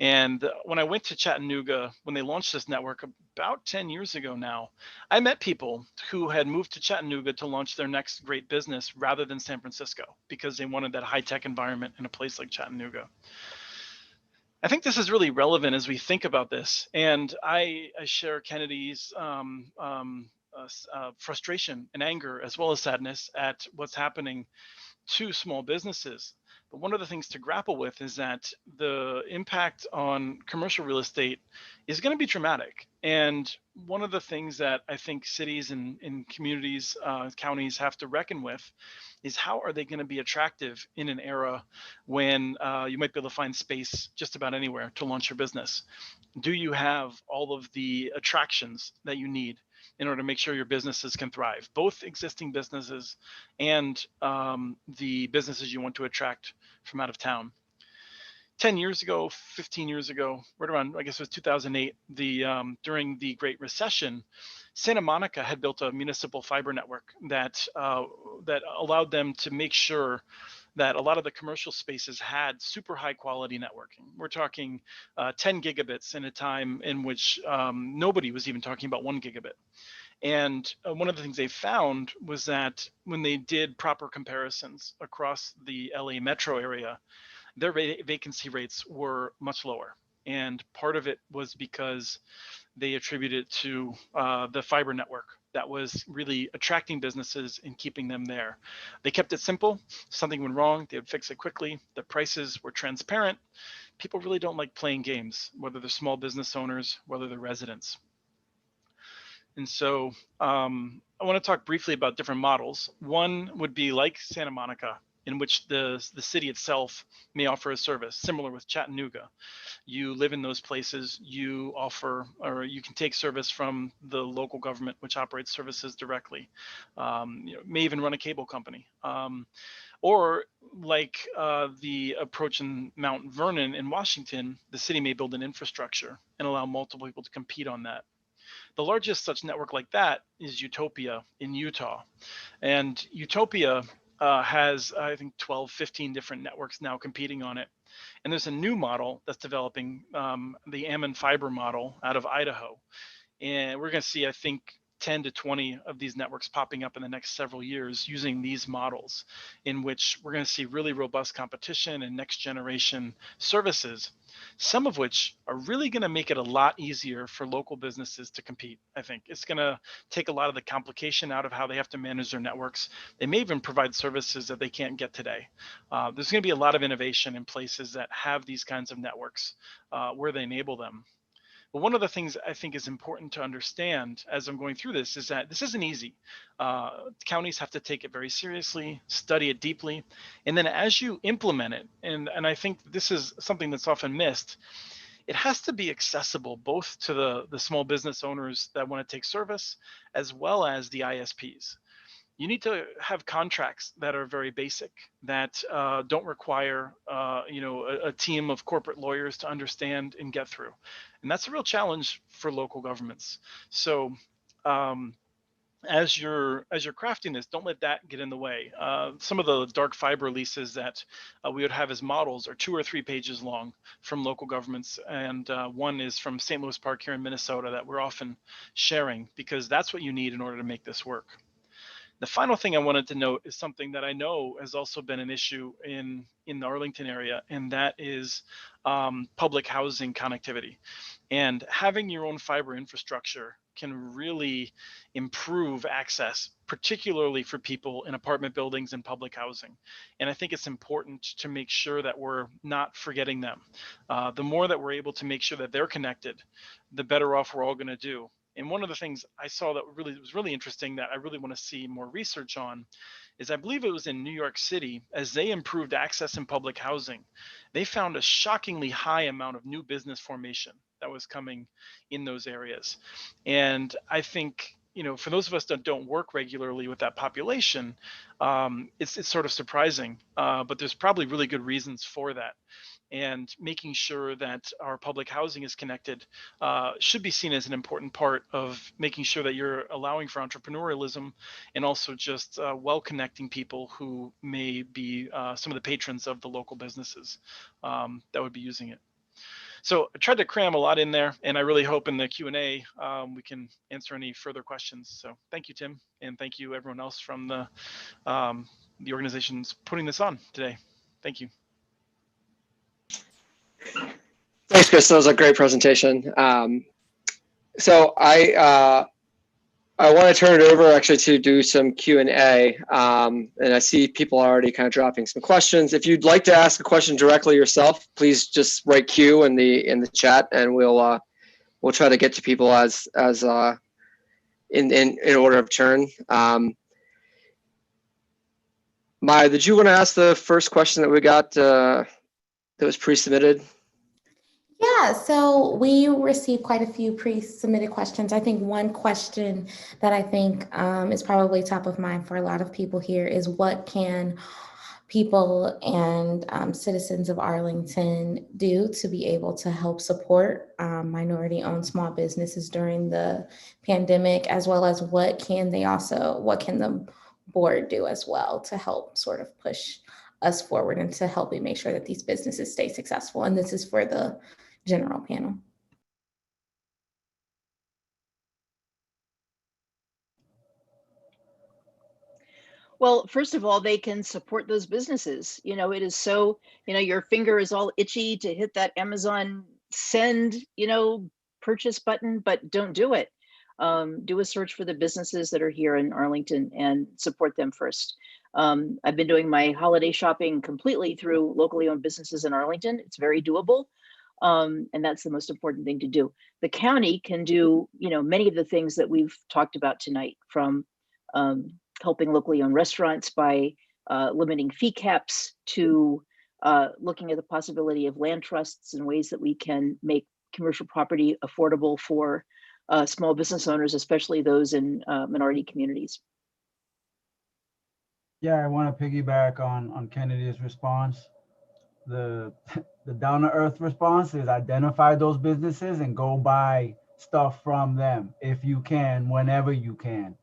And when I went to Chattanooga, when they launched this network about 10 years ago now, I met people who had moved to Chattanooga to launch their next great business rather than San Francisco because they wanted that high-tech environment in a place like Chattanooga. I think this is really relevant as we think about this. And I share Kennedy's frustration and anger as well as sadness at what's happening to small businesses. But one of the things to grapple with is that the impact on commercial real estate is going to be dramatic. And one of the things that I think cities and communities, counties have to reckon with is how are they going to be attractive in an era when you might be able to find space just about anywhere to launch your business? Do you have all of the attractions that you need in order to make sure your businesses can thrive, both existing businesses and the businesses you want to attract from out of town? 10 years ago, 15 years ago, right around, I guess it was 2008, during the Great Recession, Santa Monica had built a municipal fiber network that allowed them to make sure that a lot of the commercial spaces had super high quality networking. We're talking 10 gigabits in a time in which nobody was even talking about 1 gigabit. And one of the things they found was that when they did proper comparisons across the LA metro area, their vacancy rates were much lower. And part of it was because they attributed it to the fiber network that was really attracting businesses and keeping them there. They kept it simple. Something went wrong, they would fix it quickly. The prices were transparent. People really don't like playing games, whether they're small business owners, whether they're residents. And so I want to talk briefly about different models. One would be like Santa Monica, in which the city itself may offer a service, similar with Chattanooga. You live in those places, you offer, or you can take service from the local government, which operates services directly. May even run a cable company. Or like the approach in Mount Vernon in Washington, the city may build an infrastructure and allow multiple people to compete on that. The largest such network like that is Utopia in Utah. And Utopia has, I think, 12, 15 different networks now competing on it. And there's a new model that's developing, the Ammon Fiber model out of Idaho. And we're going to see, I think, 10 to 20 of these networks popping up in the next several years using these models, in which we're going to see really robust competition and next generation services, some of which are really going to make it a lot easier for local businesses to compete. I think it's going to take a lot of the complication out of how they have to manage their networks. They may even provide services that they can't get today. There's going to be a lot of innovation in places that have these kinds of networks where they enable them. But one of the things I think is important to understand as I'm going through this is that this isn't easy. Counties have to take it very seriously, study it deeply, and then as you implement it, and I think this is something that's often missed, it has to be accessible both to the small business owners that want to take service, as well as the ISPs. You need to have contracts that are very basic, that don't require a team of corporate lawyers to understand and get through. And that's a real challenge for local governments. So as you're crafting this, don't let that get in the way. Some of the dark fiber leases that we would have as models are 2 or 3 pages long from local governments. And one is from St. Louis Park here in Minnesota that we're often sharing, because that's what you need in order to make this work. The final thing I wanted to note is something that I know has also been an issue in the Arlington area, and that is public housing connectivity. And having your own fiber infrastructure can really improve access, particularly for people in apartment buildings and public housing. And I think it's important to make sure that we're not forgetting them. The more that we're able to make sure that they're connected, the better off we're all going to do. And one of the things I saw that was really interesting that I really want to see more research on is I believe it was in New York City, as they improved access in public housing, they found a shockingly high amount of new business formation that was coming in those areas. And I think, you know, for those of us that don't work regularly with that population, it's sort of surprising, but there's probably really good reasons for that. And making sure that our public housing is connected should be seen as an important part of making sure that you're allowing for entrepreneurialism and also just well connecting people who may be some of the patrons of the local businesses that would be using it. So I tried to cram a lot in there, and I really hope in the Q&A we can answer any further questions. So thank you, Tim, and thank you everyone else from the organizations putting this on today. Thank you. Thanks, Chris. That was a great presentation. So I want to turn it over actually to do some Q&A. And I see people already kind of dropping some questions. If you'd like to ask a question directly yourself, please just write Q in the chat, and we'll try to get to people as in order of turn. Maya, did you want to ask the first question that we got that was pre-submitted? Yeah, so we received quite a few pre-submitted questions. I think one question that I think is probably top of mind for a lot of people here is what can people and citizens of Arlington do to be able to help support minority-owned small businesses during the pandemic, as well as what can the board do as well to help sort of push us forward and to helping make sure that these businesses stay successful. And this is for the general panel. Well, first of all, they can support those businesses. You know, it is so, you know, your finger is all itchy to hit that Amazon send, you know, purchase button, but don't do it. Do a search for the businesses that are here in Arlington and support them first. I've been doing my holiday shopping completely through locally owned businesses in Arlington. It's very doable. And that's the most important thing to do. The county can do, you know, many of the things that we've talked about tonight, from helping locally owned restaurants by limiting fee caps to looking at the possibility of land trusts and ways that we can make commercial property affordable for small business owners, especially those in minority communities. Yeah, I want to piggyback on Kennedy's response. The down-to-earth response is identify those businesses and go buy stuff from them if you can, whenever you can.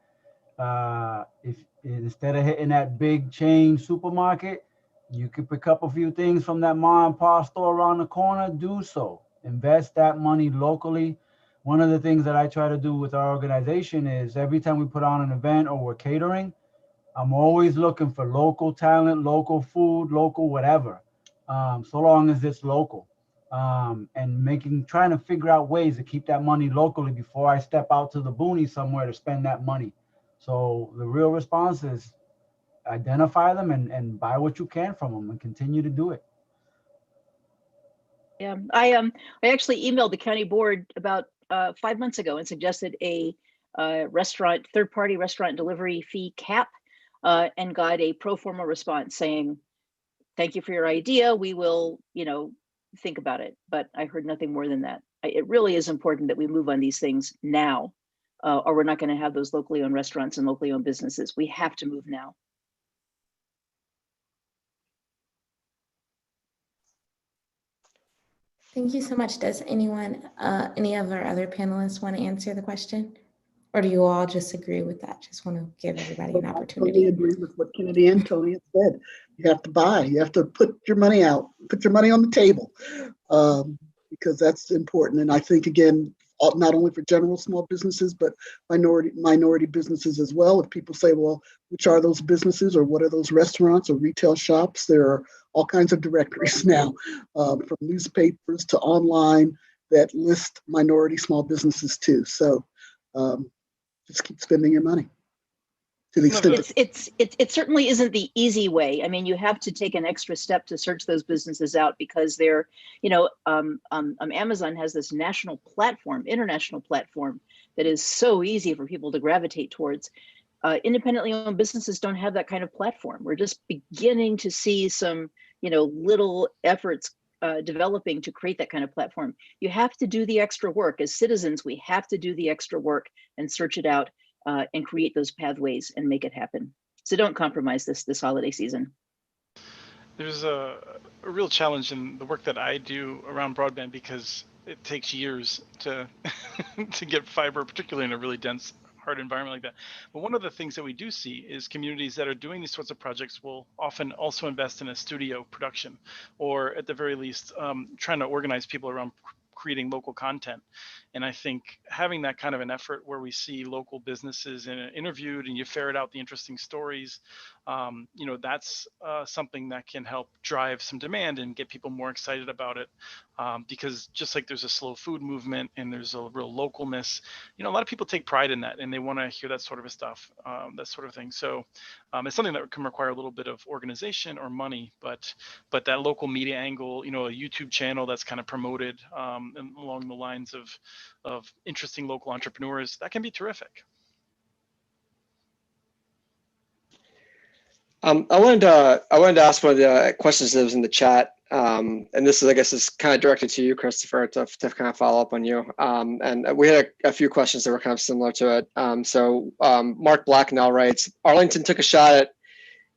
If instead of hitting that big chain supermarket, you could pick up a few things from that mom and pop store around the corner, do so. Invest that money locally. One of the things that I try to do with our organization is every time we put on an event or we're catering, I'm always looking for local talent, local food, local whatever, so long as it's local, and trying to figure out ways to keep that money locally before I step out to the boonies somewhere to spend that money. So the real response is identify them and buy what you can from them and continue to do it. Yeah, I actually emailed the county board about 5 months ago and suggested a third-party restaurant delivery fee cap, and got a pro forma response saying, thank you for your idea. We will, you know, think about it. But I heard nothing more than that. It really is important that we move on these things now, or we're not going to have those locally owned restaurants and locally owned businesses. We have to move now. Thank you so much. Does anyone, any of our other panelists want to answer the question? Or do you all just agree with that? Just want to give everybody an opportunity. I totally agree with what Kennedy and Tony have said. You have to buy. You have to put your money out. Put your money on the table, because that's important. And I think, again, not only for general small businesses, but minority businesses as well. If people say, well, which are those businesses, or what are those restaurants or retail shops? There are all kinds of directories now, from newspapers to online, that list minority small businesses too. So just keep spending your money to the extent that It certainly isn't the easy way. I mean, you have to take an extra step to search those businesses out because they're, Amazon has this national platform, international platform that is so easy for people to gravitate towards. Independently owned businesses don't have that kind of platform. We're just beginning to see some, little efforts developing to create that kind of platform. You have to do the extra work. As citizens, we have to do the extra work and search it out and create those pathways and make it happen. So don't compromise this holiday season. There's a real challenge in the work that I do around broadband because it takes years to to get fiber, particularly in a really dense, hard environment like that. But one of the things that we do see is communities that are doing these sorts of projects will often also invest in a studio production, or at the very least, trying to organize people around creating local content. And I think having that kind of an effort where we see local businesses interviewed and you ferret out the interesting stories, that's something that can help drive some demand and get people more excited about it. Because just like there's a slow food movement and there's a real localness, a lot of people take pride in that and they want to hear that sort of stuff, that sort of thing. So it's something that can require a little bit of organization or money, but that local media angle, a YouTube channel that's kind of promoted along the lines of interesting local entrepreneurs, that can be terrific. I wanted to ask one of the questions that was in the chat, and this is, I guess, is kind of directed to you, Christopher, to kind of follow up on you. And we had a few questions that were kind of similar to it. So Mark Blacknell writes, Arlington took a shot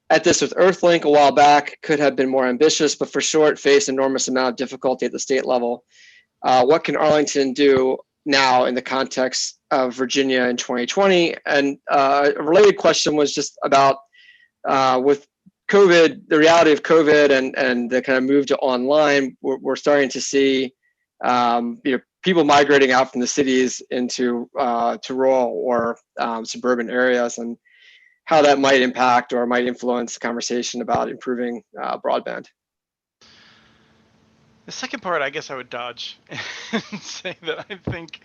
at this with Earthlink a while back, could have been more ambitious, but for sure it faced enormous amount of difficulty at the state level. What can Arlington do now in the context of Virginia in 2020? And a related question was just about with COVID, the reality of COVID and the kind of move to online, we're starting to see people migrating out from the cities into to rural or suburban areas, and how that might impact or might influence the conversation about improving broadband. The second part, I guess I would dodge and say that I think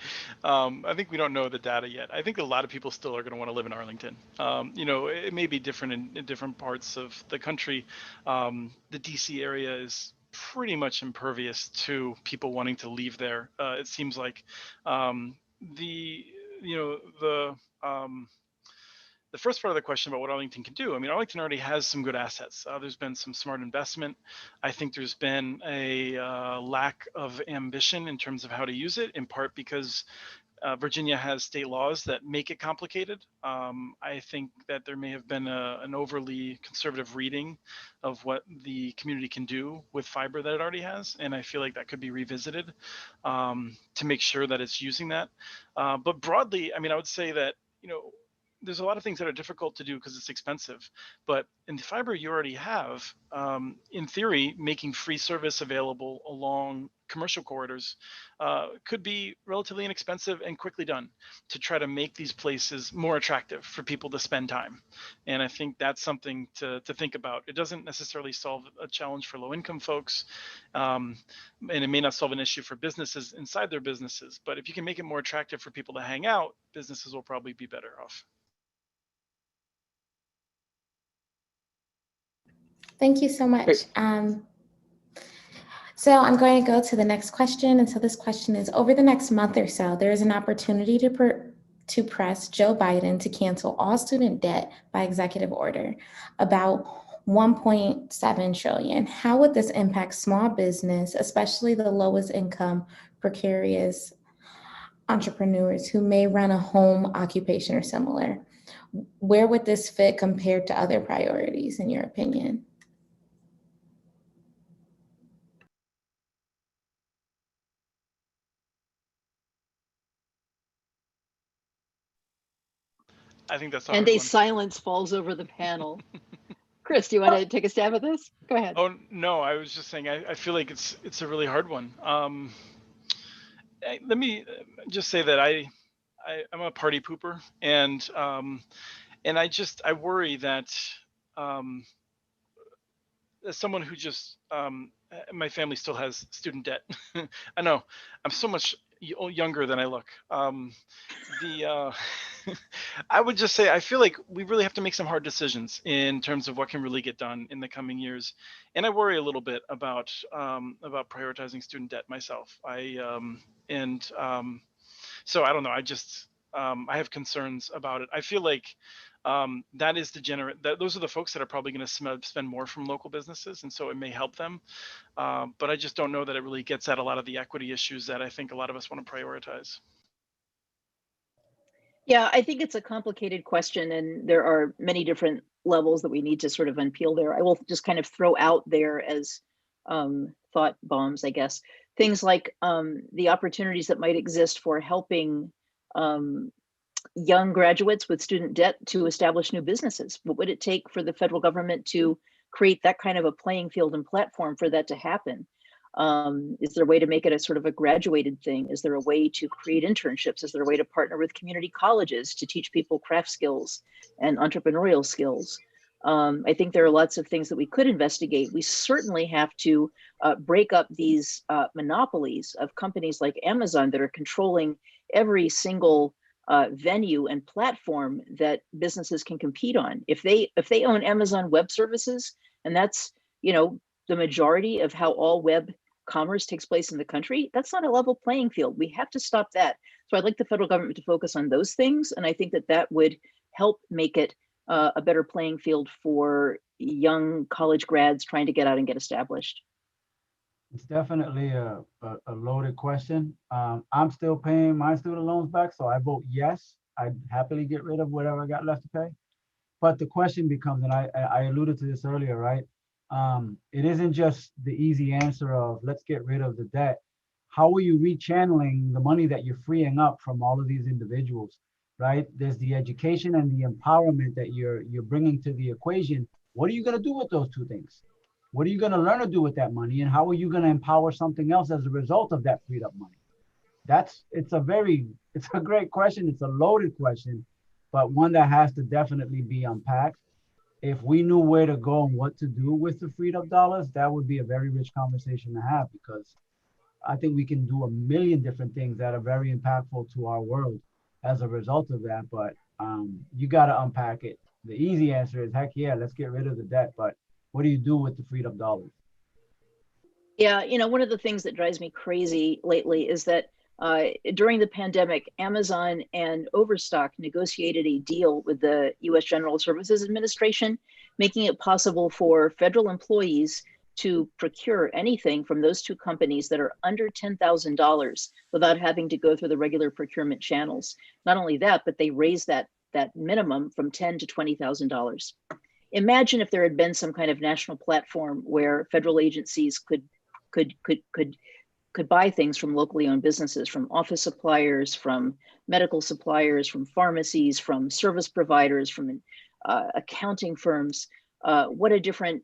we don't know the data yet. I think a lot of people still are going to want to live in Arlington. It may be different in different parts of the country. The DC area is pretty much impervious to people wanting to leave there. It seems like the first part of the question about what Arlington can do, Arlington already has some good assets. There's been some smart investment. I think there's been a lack of ambition in terms of how to use it, in part because Virginia has state laws that make it complicated. I think that there may have been an overly conservative reading of what the community can do with fiber that it already has. And I feel like that could be revisited to make sure that it's using that. But broadly, I would say that, there's a lot of things that are difficult to do because it's expensive, but in the fiber you already have, in theory, making free service available along commercial corridors could be relatively inexpensive and quickly done to try to make these places more attractive for people to spend time. And I think that's something to think about. It doesn't necessarily solve a challenge for low-income folks, and it may not solve an issue for businesses inside their businesses, but if you can make it more attractive for people to hang out, businesses will probably be better off. Thank you so much. So I'm going to go to the next question. And so this question is, over the next month or so, there is an opportunity to press Joe Biden to cancel all student debt by executive order, about $1.7 trillion. How would this impact small business, especially the lowest income, precarious entrepreneurs who may run a home occupation or similar? Where would this fit compared to other priorities, in your opinion? I think that's and a silence falls over the panel. Chris, do you want to take a stab at this? Go ahead. Oh no, I was just saying I feel like it's a really hard one. Let me just say that I'm a party pooper, and I worry that as someone who just my family still has student debt. I know I'm so much younger than I look. I would just say I feel like we really have to make some hard decisions in terms of what can really get done in the coming years, and I worry a little bit about prioritizing student debt myself. So I don't know. I have concerns about it. I feel like that is those are the folks that are probably going to spend more from local businesses, and so it may help them. But I just don't know that it really gets at a lot of the equity issues that I think a lot of us want to prioritize. Yeah, I think it's a complicated question, and there are many different levels that we need to sort of unpeel there. I will just kind of throw out there as thought bombs, I guess, things like the opportunities that might exist for helping young graduates with student debt to establish new businesses. What would it take for the federal government to create that kind of a playing field and platform for that to happen? Is there a way to make it a sort of a graduated thing? Is there a way to create internships? Is there a way to partner with community colleges to teach people craft skills and entrepreneurial skills? I think there are lots of things that we could investigate. We certainly have to break up these monopolies of companies like Amazon that are controlling every single venue and platform that businesses can compete on. If they own Amazon Web Services, and that's, the majority of how all web commerce takes place in the country, that's not a level playing field. We have to stop that. So I'd like the federal government to focus on those things, and I think that would help make it a better playing field for young college grads trying to get out and get established. It's definitely a loaded question. I'm still paying my student loans back, so I vote yes. I'd happily get rid of whatever I got left to pay. But the question becomes, and I alluded to this earlier, right? It isn't just the easy answer of let's get rid of the debt. How are you rechanneling the money that you're freeing up from all of these individuals, right? There's the education and the empowerment that you're bringing to the equation. What are you going to do with those two things? What are you going to learn to do with that money, and how are you going to empower something else as a result of that freed up money? It's a great question. It's a loaded question, but one that has to definitely be unpacked. If we knew where to go and what to do with the freed up dollars, that would be a very rich conversation to have, because I think we can do a million different things that are very impactful to our world as a result of that. But you got to unpack it. The easy answer is, heck yeah, let's get rid of the debt. But what do you do with the freed up dollars? Yeah, one of the things that drives me crazy lately is that during the pandemic, Amazon and Overstock negotiated a deal with the U.S. General Services Administration, making it possible for federal employees to procure anything from those two companies that are under $10,000 without having to go through the regular procurement channels. Not only that, but they raised that minimum from $10,000 to $20,000. Imagine if there had been some kind of national platform where federal agencies could buy things from locally owned businesses, from office suppliers, from medical suppliers, from pharmacies, from service providers, from accounting firms. What a different,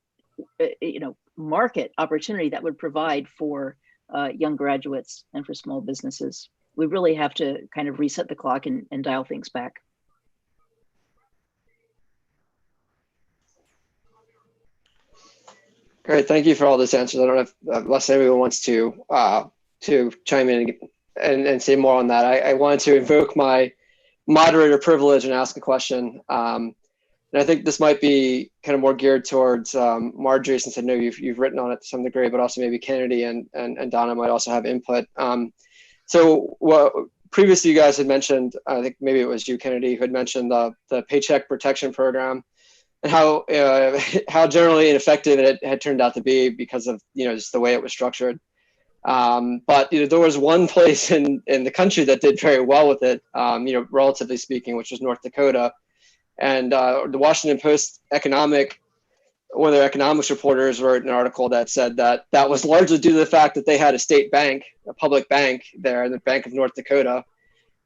market opportunity that would provide for young graduates and for small businesses. We really have to kind of reset the clock and dial things back. Great, thank you for all those answers. I don't know if unless anyone wants to chime in and say more on that. I wanted to invoke my moderator privilege and ask a question. And I think this might be kind of more geared towards Marjorie, since I know you've written on it to some degree, but also maybe Kennedy and Donna might also have input. So previously you guys had mentioned, I think maybe it was you, Kennedy, who had mentioned the Paycheck Protection Program, and how generally ineffective it had turned out to be because of just the way it was structured. But there was one place in the country that did very well with it, relatively speaking, which was North Dakota. And the Washington Post one of their economics reporters wrote an article that said that was largely due to the fact that they had a state bank, a public bank there, the Bank of North Dakota,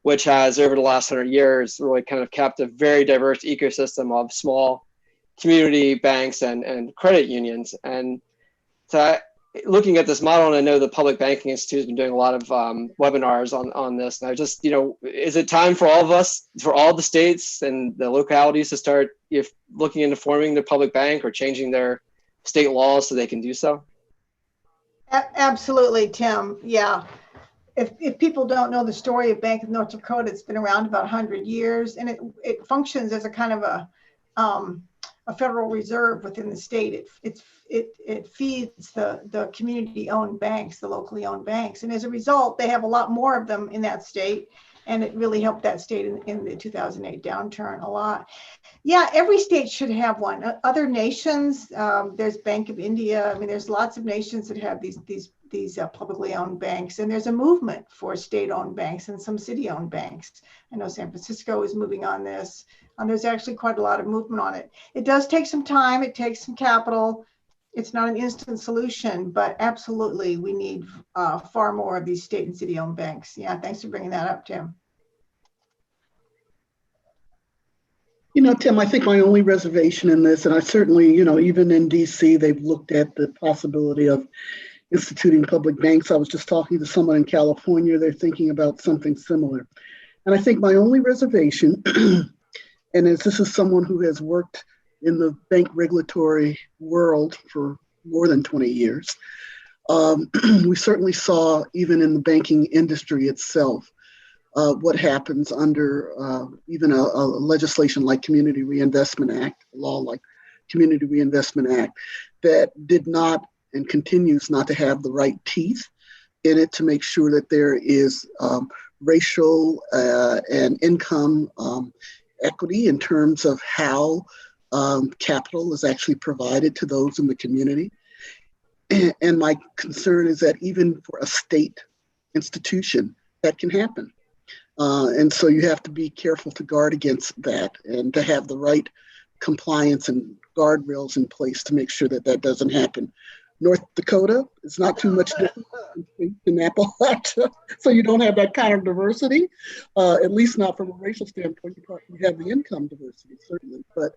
which has over the last 100 years really kind of kept a very diverse ecosystem of small community banks and credit unions. And so looking at this model, and I know the Public Banking Institute has been doing a lot of webinars on this. And I just, is it time for all of us, for all the states and the localities to start looking into forming their public bank or changing their state laws so they can do so? Absolutely, Tim. Yeah. if people don't know the story of Bank of North Dakota, it's been around about 100 years, and it functions as a kind of a Federal Reserve within the state. It feeds the community-owned banks, the locally owned banks, and as a result, they have a lot more of them in that state, and it really helped that state in the 2008 downturn a lot. Yeah, every state should have one. Other nations, there's Bank of India. I mean, there's lots of nations that have these publicly owned banks, and there's a movement for state-owned banks and some city-owned banks. I know San Francisco is moving on this. There's actually quite a lot of movement on it. It does take some time. It takes some capital. It's not an instant solution, but absolutely, we need far more of these state and city-owned banks. Yeah, thanks for bringing that up, Tim. You know, Tim, I think my only reservation in this, and I certainly, you know, even in DC, they've looked at the possibility of instituting public banks. I was just talking to someone in California, they're thinking about something similar. And I think my only reservation, and as this is someone who has worked in the bank regulatory world for more than 20 years, we certainly saw, even in the banking industry itself, what happens under even a legislation like Community Reinvestment Act, a law like Community Reinvestment Act, that did not and continues not to have the right teeth in it to make sure that there is racial and income equity in terms of how capital is actually provided to those in the community. And my concern is that even for a state institution, that can happen. And so you have to be careful to guard against that and to have the right compliance and guardrails in place to make sure that that doesn't happen. North Dakota is not too much different than Appalachia, so you don't have that kind of diversity, at least not from a racial standpoint. You have the income diversity, certainly, but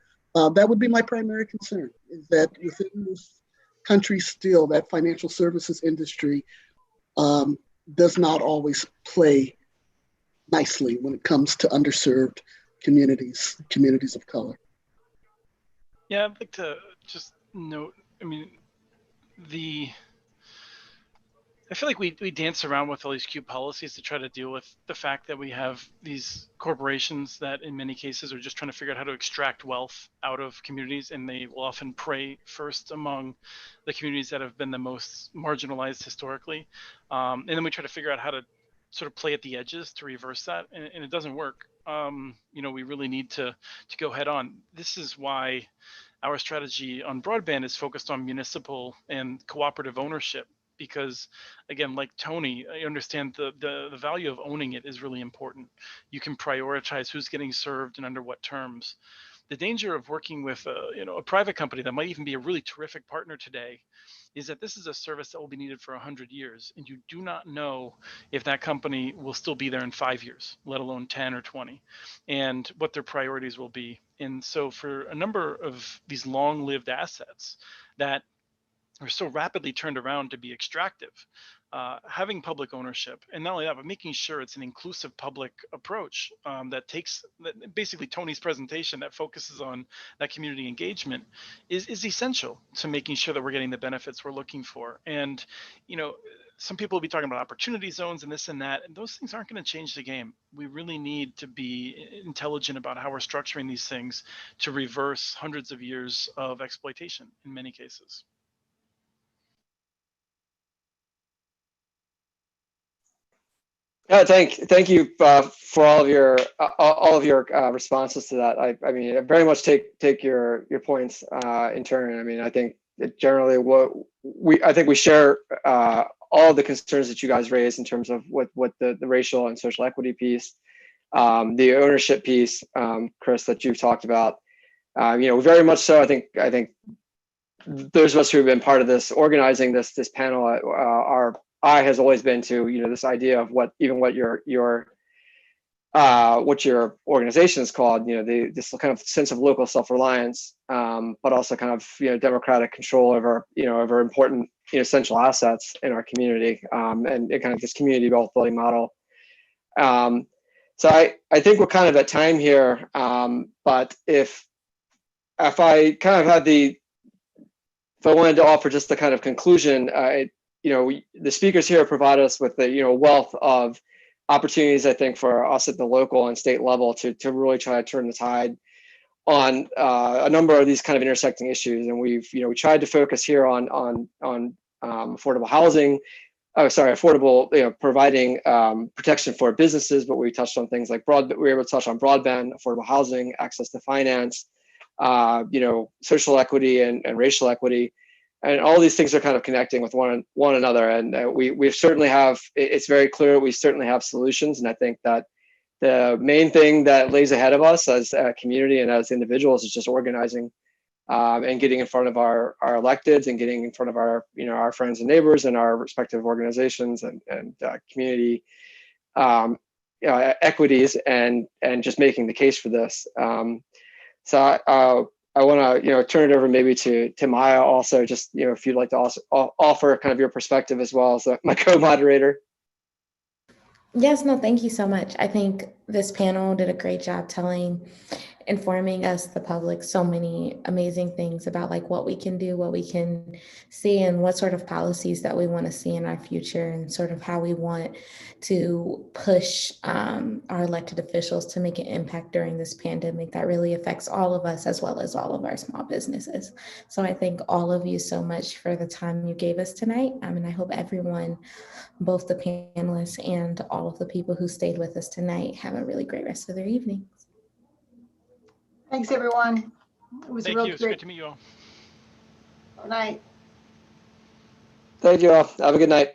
that would be my primary concern, is that within this country still, that financial services industry does not always play nicely when it comes to underserved communities of color. Yeah, I'd like to just note, I mean, I feel like we dance around with all these cute policies to try to deal with the fact that we have these corporations that in many cases are just trying to figure out how to extract wealth out of communities, and they will often prey first among the communities that have been the most marginalized historically. And then we try to figure out how to sort of play at the edges to reverse that, and it doesn't work. You know, we really need to go head on. This is why our strategy on broadband is focused on municipal and cooperative ownership, because again, like Tony, I understand the value of owning it is really important. You can prioritize who's getting served and under what terms. The danger of working with a private company that might even be a really terrific partner today is that this is a service that will be needed for 100 years, and you do not know if that company will still be there in 5 years, let alone 10 or 20, and what their priorities will be. And so for a number of these long-lived assets that are so rapidly turned around to be extractive, having public ownership, and not only that, but making sure it's an inclusive public approach that takes basically Tony's presentation that focuses on that community engagement is essential to making sure that we're getting the benefits we're looking for. And, you know, some people will be talking about opportunity zones and this and that, and those things aren't going to change the game. We really need to be intelligent about how we're structuring these things to reverse hundreds of years of exploitation in many cases. Yeah, thank you for all of your responses to that. I mean, I very much take your points in turn. I mean, I think that generally I think we share all of the concerns that you guys raised in terms of what the racial and social equity piece, the ownership piece, Chris, that you've talked about. You know, very much so. I think those of us who have been part of this, organizing this panel, our eye has always been to, you know, this idea of what your organization is called, you know, this kind of sense of local self-reliance, but also kind of, you know, democratic control over important, you know, essential assets in our community, and kind of this community wealth building model. So I think we're kind of at time here, but if I kind of had if I wanted to offer just the kind of conclusion, the speakers here provide us with the wealth of opportunities, I think, for us at the local and state level to really try to turn the tide on a number of these kind of intersecting issues. And we tried to focus here on affordable housing. Oh, sorry, affordable, providing protection for businesses, but we touched on things like we were able to touch on broadband, affordable housing, access to finance, social equity and racial equity. And all these things are kind of connecting with one another. And we certainly have, it's very clear, we certainly have solutions. And I think that the main thing that lays ahead of us as a community and as individuals is just organizing and getting in front of our electeds and getting in front of our friends and neighbors and our respective organizations and community equities and just making the case for this. So I want to turn it over maybe to Maya also, just if you'd like to also offer kind of your perspective as well as my co-moderator. Yes, no, thank you so much. I think this panel did a great job informing us, the public, so many amazing things about like what we can do, what we can see, and what sort of policies that we want to see in our future, and sort of how we want to push our elected officials to make an impact during this pandemic that really affects all of us as well as all of our small businesses. So I thank all of you so much for the time you gave us tonight. And I hope everyone, both the panelists and all of the people who stayed with us tonight, have a really great rest of their evening. Thanks, everyone. It was Thank real you. It's great. great to meet you all. Good night. Thank you all. Have a good night.